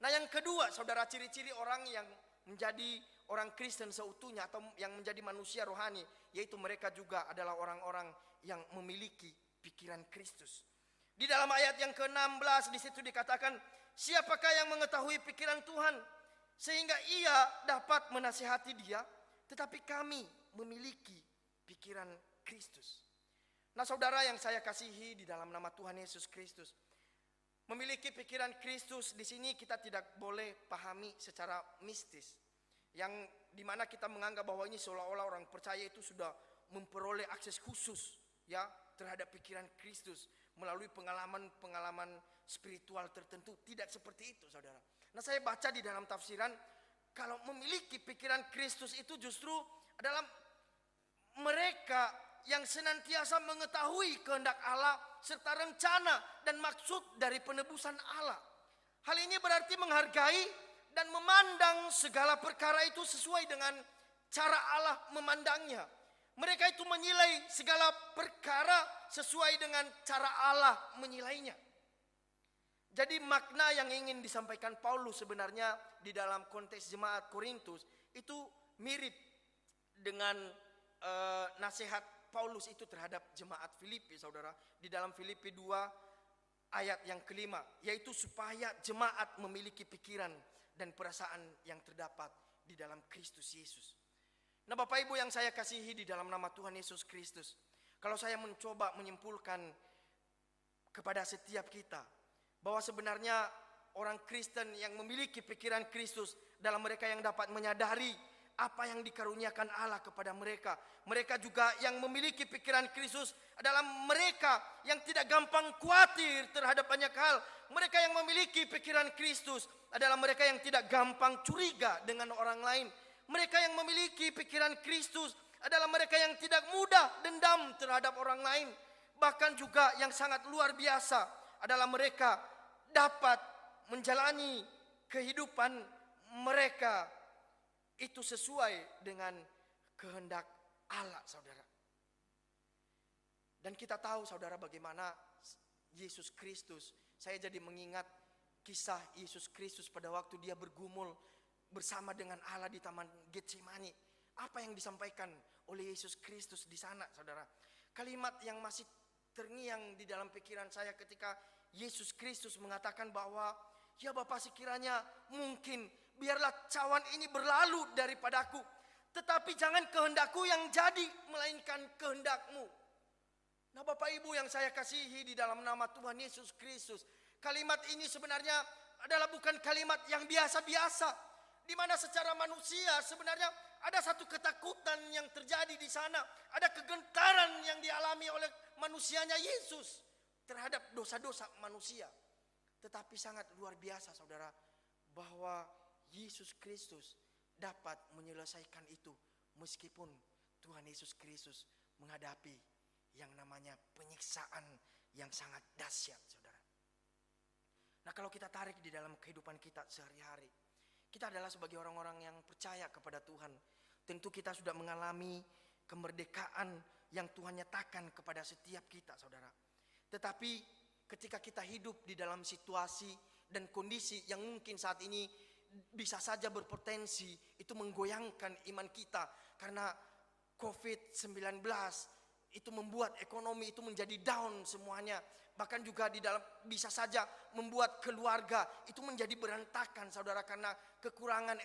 Nah yang kedua, saudara, ciri-ciri orang yang menjadi orang Kristen seutuhnya atau yang menjadi manusia rohani, yaitu mereka juga adalah orang-orang yang memiliki pikiran Kristus. Di dalam ayat yang ke-16 di situ dikatakan, siapakah yang mengetahui pikiran Tuhan sehingga ia dapat menasihati dia, tetapi kami memiliki pikiran Kristus. Nah saudara yang saya kasihi di dalam nama Tuhan Yesus Kristus, memiliki pikiran Kristus di sini kita tidak boleh pahami secara mistis, yang dimana kita menganggap bahwa ini seolah-olah orang percaya itu sudah memperoleh akses khusus ya terhadap pikiran Kristus melalui pengalaman spiritual tertentu. Tidak seperti itu, saudara. Nah saya baca di dalam tafsiran, kalau memiliki pikiran Kristus itu justru adalah mereka yang senantiasa mengetahui kehendak Allah serta rencana dan maksud dari penebusan Allah. Hal ini berarti menghargai dan memandang segala perkara itu sesuai dengan cara Allah memandangnya. Mereka itu menilai segala perkara sesuai dengan cara Allah menilainya. Jadi makna yang ingin disampaikan Paulus sebenarnya di dalam konteks jemaat Korintus itu mirip dengan nasihat Paulus itu terhadap jemaat Filipi, saudara. Di dalam Filipi 2 ayat yang kelima, yaitu supaya jemaat memiliki pikiran dan perasaan yang terdapat di dalam Kristus Yesus. Nah, Bapak Ibu yang saya kasihi di dalam nama Tuhan Yesus Kristus, kalau saya mencoba menyimpulkan kepada setiap kita bahwa sebenarnya orang Kristen yang memiliki pikiran Kristus dalam mereka yang dapat menyadari apa yang dikaruniakan Allah kepada mereka. Mereka juga yang memiliki pikiran Kristus adalah mereka yang tidak gampang khawatir terhadap banyak hal. Mereka yang memiliki pikiran Kristus adalah mereka yang tidak gampang curiga dengan orang lain. Mereka yang memiliki pikiran Kristus adalah mereka yang tidak mudah dendam terhadap orang lain. Bahkan juga yang sangat luar biasa adalah mereka dapat menjalani kehidupan mereka itu sesuai dengan kehendak Allah, saudara. Dan kita tahu, saudara, bagaimana Yesus Kristus. Saya jadi mengingat kisah Yesus Kristus pada waktu dia bergumul bersama dengan Allah di Taman Getsemani. Apa yang disampaikan oleh Yesus Kristus di sana, saudara? Kalimat yang masih terngiang di dalam pikiran saya ketika Yesus Kristus mengatakan bahwa, ya Bapa, sekiranya mungkin biarlah cawan ini berlalu daripadaku, tetapi jangan kehendakku yang jadi, melainkan kehendakmu. Nah, Bapak Ibu yang saya kasihi di dalam nama Tuhan Yesus Kristus, kalimat ini sebenarnya adalah bukan kalimat yang biasa-biasa, di mana secara manusia sebenarnya ada satu ketakutan yang terjadi di sana, ada kegentaran yang dialami oleh manusianya Yesus terhadap dosa-dosa manusia. Tetapi sangat luar biasa, saudara, bahwa Yesus Kristus dapat menyelesaikan itu meskipun Tuhan Yesus Kristus menghadapi yang namanya penyiksaan yang sangat dahsyat, saudara. Nah, kalau kita tarik di dalam kehidupan kita sehari-hari, kita adalah sebagai orang-orang yang percaya kepada Tuhan. Tentu kita sudah mengalami kemerdekaan yang Tuhan nyatakan kepada setiap kita, saudara. Tetapi ketika kita hidup di dalam situasi dan kondisi yang mungkin saat ini bisa saja berpotensi itu menggoyangkan iman kita, karena COVID-19 itu membuat ekonomi itu menjadi down semuanya. Bahkan juga di dalam bisa saja membuat keluarga itu menjadi berantakan, saudara, karena kekurangan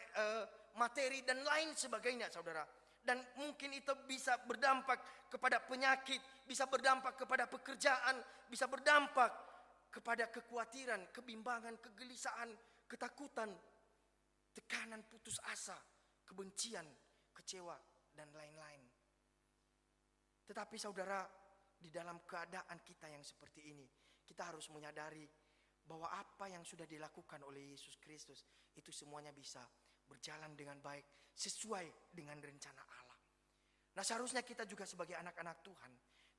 materi dan lain sebagainya, saudara. Dan mungkin itu bisa berdampak kepada penyakit, bisa berdampak kepada pekerjaan, bisa berdampak kepada kekhawatiran, kebimbangan, kegelisahan, ketakutan, tekanan, putus asa, kebencian, kecewa, dan lain-lain. Tetapi saudara, di dalam keadaan kita yang seperti ini, kita harus menyadari bahwa apa yang sudah dilakukan oleh Yesus Kristus itu semuanya bisa berjalan dengan baik sesuai dengan rencana Allah. Nah, seharusnya kita juga sebagai anak-anak Tuhan,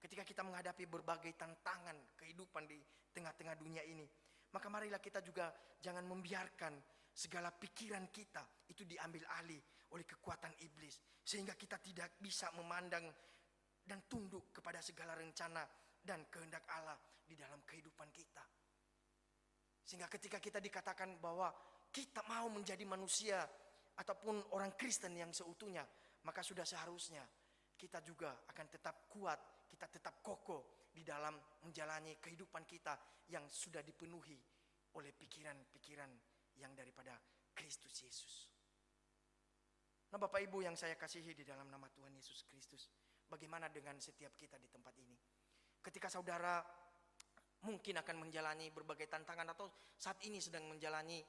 ketika kita menghadapi berbagai tantangan kehidupan di tengah-tengah dunia ini, maka marilah kita juga jangan membiarkan segala pikiran kita itu diambil alih oleh kekuatan iblis, sehingga kita tidak bisa memandang dan tunduk kepada segala rencana dan kehendak Allah di dalam kehidupan kita. Sehingga ketika kita dikatakan bahwa kita mau menjadi manusia ataupun orang Kristen yang seutuhnya, maka sudah seharusnya kita juga akan tetap kuat, kita tetap kokoh di dalam menjalani kehidupan kita yang sudah dipenuhi oleh pikiran-pikiran yang daripada Kristus Yesus. Nah, Bapak Ibu yang saya kasihi di dalam nama Tuhan Yesus Kristus, bagaimana dengan setiap kita di tempat ini? Ketika saudara mungkin akan menjalani berbagai tantangan atau saat ini sedang menjalani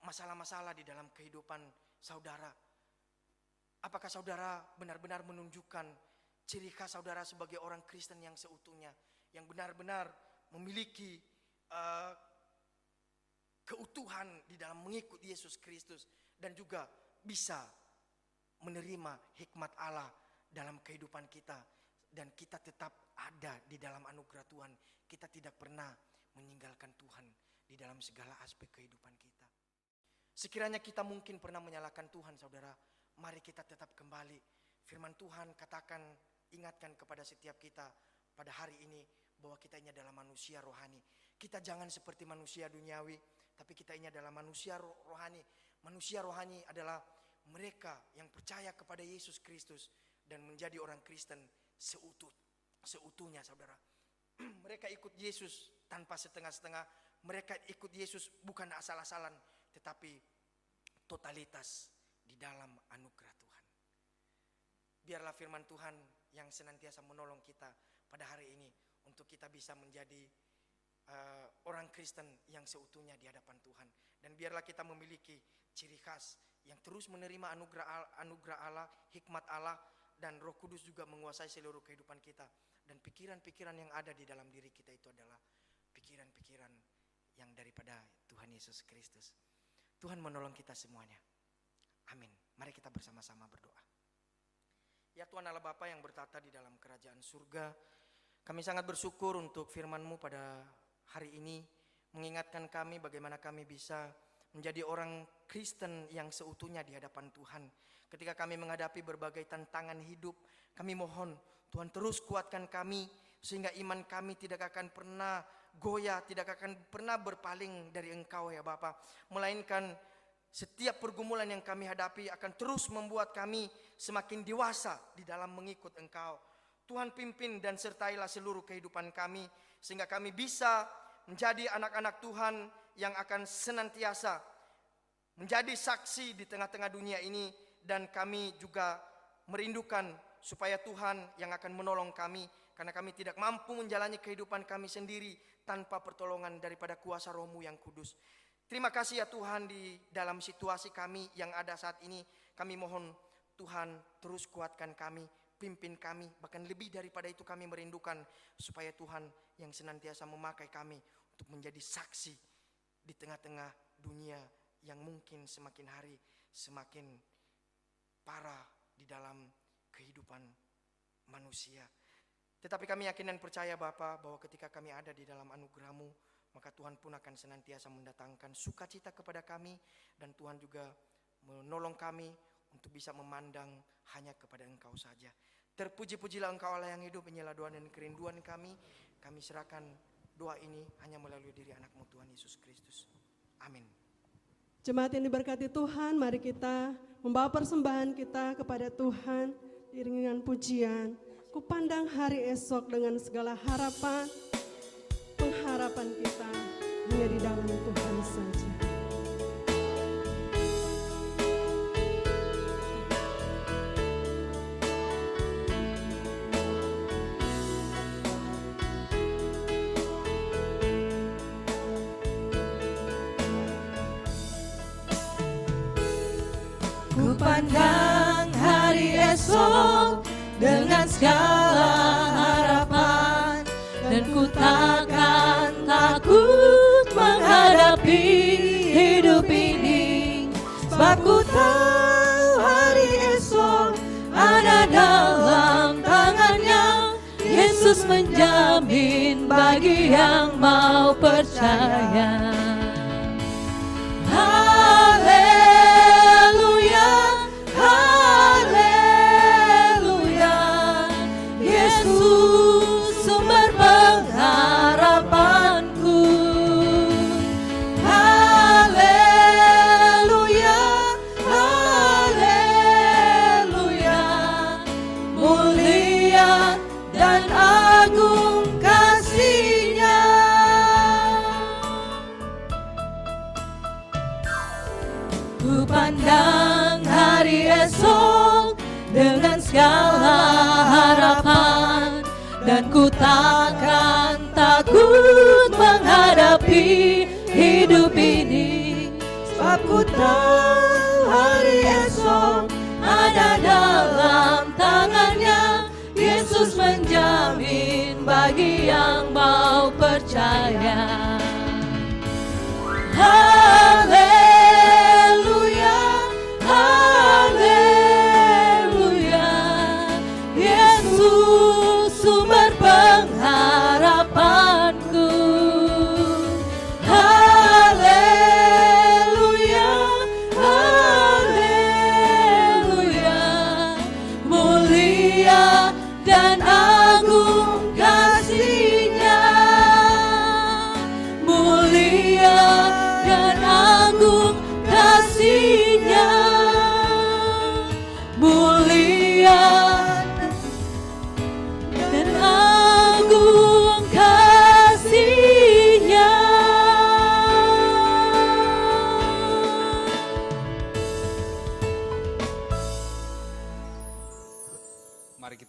masalah-masalah di dalam kehidupan saudara, apakah saudara benar-benar menunjukkan ciri khas saudara sebagai orang Kristen yang seutuhnya, yang benar-benar memiliki keutuhan di dalam mengikuti Yesus Kristus dan juga bisa menerima hikmat Allah dalam kehidupan kita, dan kita tetap ada di dalam anugerah Tuhan. Kita tidak pernah meninggalkan Tuhan di dalam segala aspek kehidupan kita. Sekiranya kita mungkin pernah menyalahkan Tuhan, saudara, mari kita tetap kembali. Firman Tuhan katakan ingatkan kepada setiap kita pada hari ini bahwa kita ini adalah manusia rohani. Kita jangan seperti manusia duniawi, tapi kita ini adalah manusia rohani. Manusia rohani adalah mereka yang percaya kepada Yesus Kristus dan menjadi orang Kristen seutuhnya, saudara. Mereka ikut Yesus tanpa setengah-setengah. Mereka ikut Yesus bukan asal-asalan, tetapi totalitas di dalam anugerah Tuhan. Biarlah firman Tuhan yang senantiasa menolong kita pada hari ini untuk kita bisa menjadi orang Kristen yang seutuhnya di hadapan Tuhan. Dan biarlah kita memiliki ciri khas yang terus menerima anugerah Allah, hikmat Allah, dan Roh Kudus juga menguasai seluruh kehidupan kita. Dan pikiran-pikiran yang ada di dalam diri kita itu adalah pikiran-pikiran yang daripada Tuhan Yesus Kristus. Tuhan menolong kita semuanya. Amin. Mari kita bersama-sama berdoa. Ya Tuhan Allah Bapa yang bertata di dalam kerajaan surga, kami sangat bersyukur untuk firman-Mu pada hari ini, mengingatkan kami bagaimana kami bisa menjadi orang Kristen yang seutuhnya di hadapan Tuhan. Ketika kami menghadapi berbagai tantangan hidup, kami mohon Tuhan terus kuatkan kami sehingga iman kami tidak akan pernah goyah, tidak akan pernah berpaling dari Engkau ya Bapa. Melainkan setiap pergumulan yang kami hadapi akan terus membuat kami semakin dewasa di dalam mengikut Engkau. Tuhan pimpin dan sertailah seluruh kehidupan kami sehingga kami bisa menjadi anak-anak Tuhan yang akan senantiasa menjadi saksi di tengah-tengah dunia ini. Dan kami juga merindukan supaya Tuhan yang akan menolong kami, karena kami tidak mampu menjalani kehidupan kami sendiri tanpa pertolongan daripada kuasa Roh-Mu yang kudus. Terima kasih ya Tuhan, di dalam situasi kami yang ada saat ini, kami mohon Tuhan terus kuatkan kami, pimpin kami, bahkan lebih daripada itu kami merindukan supaya Tuhan yang senantiasa memakai kami untuk menjadi saksi di tengah-tengah dunia yang mungkin semakin hari semakin parah di dalam kehidupan manusia. Tetapi kami yakin dan percaya Bapa bahwa ketika kami ada di dalam anugerah-Mu, maka Tuhan pun akan senantiasa mendatangkan sukacita kepada kami, dan Tuhan juga menolong kami untuk bisa memandang hanya kepada Engkau saja. Terpuji-pujilah Engkau Allah yang hidup, inilah doa dan kerinduan kami. Kami serahkan doa ini hanya melalui diri anak-Mu Tuhan Yesus Kristus. Amin. Jemaat yang diberkati Tuhan, mari kita membawa persembahan kita kepada Tuhan diiringi dengan pujian. Kupandang hari esok dengan segala harapan, pengharapan kita hanya di dalam Tuhan saja. Kupandang hari esok dengan segala harapan, dan ku takkan takut menghadapi hidup ini, sebab ku tahu hari esok ada dalam tangannya. Yesus menjamin bagi yang mau percaya. Pandang hari esok dengan segala harapan, dan ku takkan takut menghadapi hidup ini, sebab ku tahu hari esok ada dalam tangannya. Yesus menjamin bagi yang mau percaya. Dan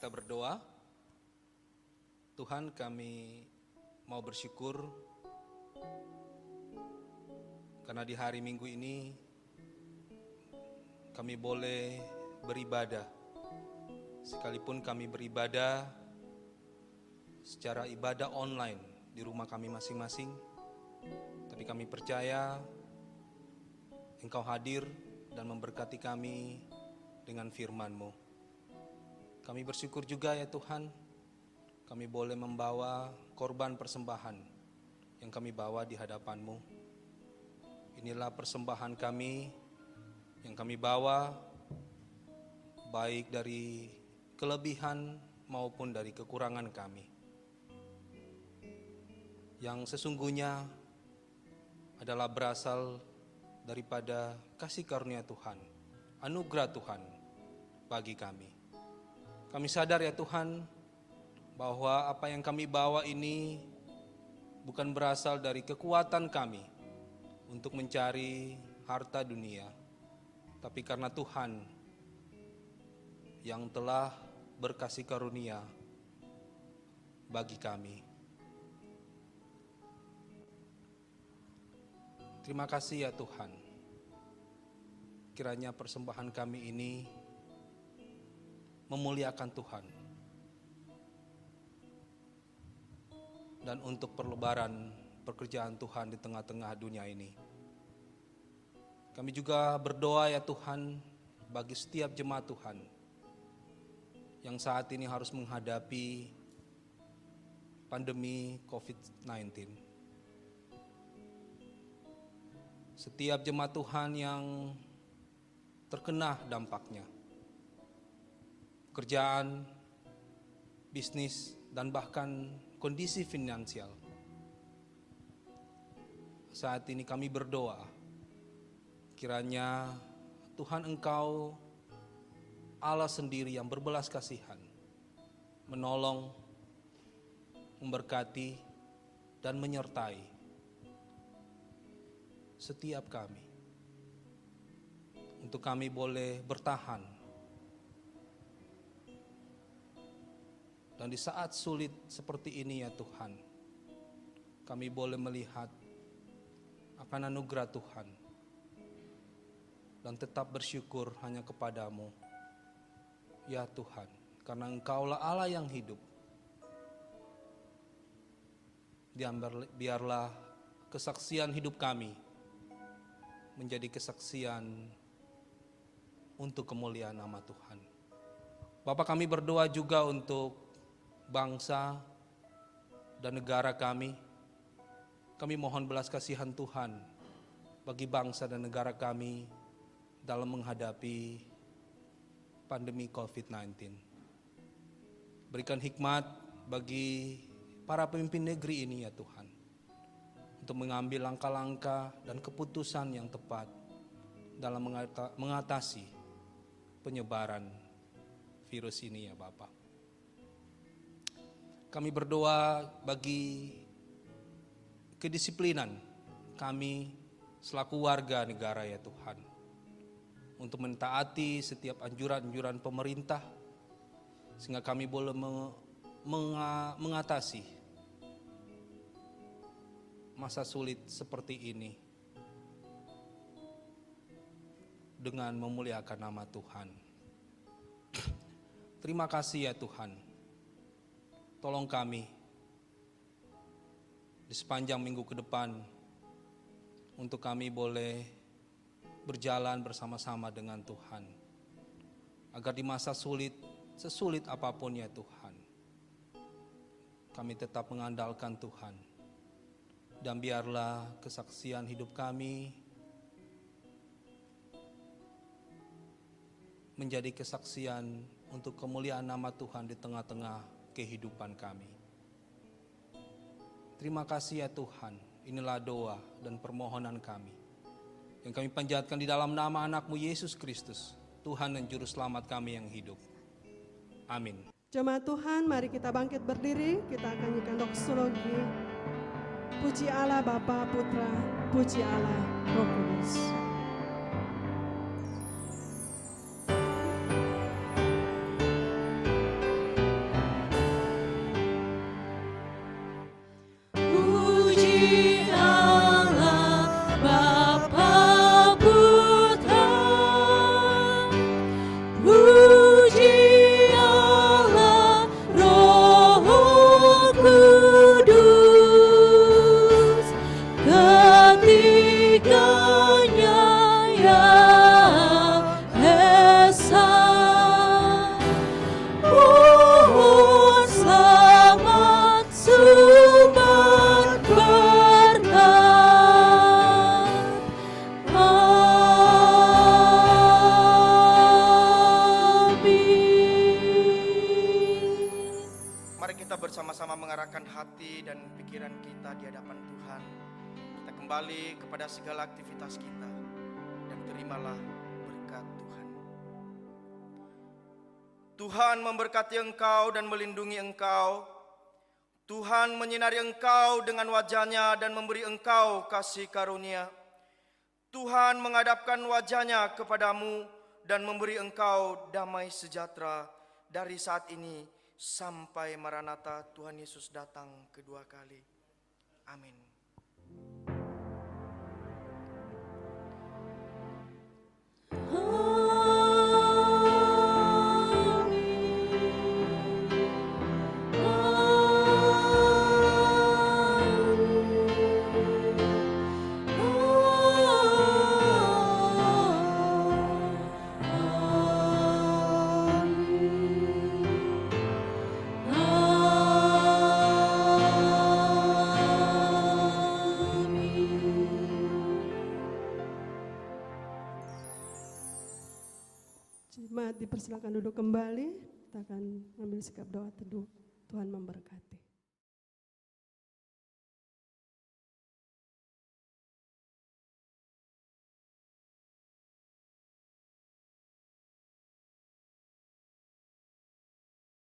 kita berdoa. Tuhan, kami mau bersyukur karena di hari Minggu ini kami boleh beribadah. Sekalipun kami beribadah secara ibadah online di rumah kami masing-masing, tapi kami percaya Engkau hadir dan memberkati kami dengan firman-Mu. Kami bersyukur juga ya Tuhan, kami boleh membawa korban persembahan yang kami bawa di hadapan-Mu. Inilah persembahan kami yang kami bawa, baik dari kelebihan maupun dari kekurangan kami. Yang sesungguhnya adalah berasal daripada kasih karunia Tuhan, anugerah Tuhan bagi kami. Kami sadar ya Tuhan, bahwa apa yang kami bawa ini bukan berasal dari kekuatan kami untuk mencari harta dunia, tapi karena Tuhan yang telah berkasih karunia bagi kami. Terima kasih ya Tuhan. Kiranya persembahan kami ini memuliakan Tuhan. Dan untuk perlebaran pekerjaan Tuhan di tengah-tengah dunia ini. Kami juga berdoa ya Tuhan bagi setiap jemaat Tuhan yang saat ini harus menghadapi pandemi COVID-19. Setiap jemaat Tuhan yang terkena dampaknya. Pekerjaan, bisnis, dan bahkan kondisi finansial. Saat ini kami berdoa, kiranya Tuhan Engkau, Allah sendiri yang berbelas kasihan, menolong, memberkati, dan menyertai setiap kami. Untuk kami boleh bertahan. Dan di saat sulit seperti ini ya Tuhan, kami boleh melihat akan anugerah Tuhan dan tetap bersyukur hanya kepadamu ya Tuhan, karena Engkaulah Allah yang hidup. Biarlah kesaksian hidup kami menjadi kesaksian untuk kemuliaan nama Tuhan. Bapak, kami berdoa juga untuk bangsa dan negara kami. Kami mohon belas kasihan Tuhan bagi bangsa dan negara kami dalam menghadapi pandemi COVID-19. Berikan hikmat bagi para pemimpin negeri ini ya Tuhan, untuk mengambil langkah-langkah dan keputusan yang tepat dalam mengatasi penyebaran virus ini ya Bapak. Kami berdoa bagi kedisiplinan kami selaku warga negara ya Tuhan, untuk mentaati setiap anjuran-anjuran pemerintah, sehingga kami boleh mengatasi masa sulit seperti ini dengan memuliakan nama Tuhan. Terima kasih ya Tuhan. Tolong kami di sepanjang minggu ke depan untuk kami boleh berjalan bersama-sama dengan Tuhan, agar di masa sulit, sesulit apapun ya Tuhan, kami tetap mengandalkan Tuhan. Dan biarlah kesaksian hidup kami menjadi kesaksian untuk kemuliaan nama Tuhan di tengah-tengah kehidupan kami. Terima kasih ya Tuhan. Inilah doa dan permohonan kami yang kami panjatkan di dalam nama anak-Mu Yesus Kristus, Tuhan dan Juru Selamat kami yang hidup. Amin. Jemaat Tuhan, mari kita bangkit berdiri, kita akan nyanyikan doksologi. Puji Allah Bapa, Putra, puji Allah Roh Kudus. pikiran kita di hadapan Tuhan. Kita kembali kepada segala aktivitas kita dan terimalah berkat Tuhan. Tuhan memberkati engkau dan melindungi engkau. Tuhan menyinari engkau dengan wajah-Nya dan memberi engkau kasih karunia. Tuhan menghadapkan wajah-Nya kepadamu dan memberi engkau damai sejahtera dari saat ini sampai Maranatha Tuhan Yesus datang kedua kali. Amin. Jemaat dipersilakan duduk kembali. Kita akan mengambil sikap doa teduh. Tuhan memberkati.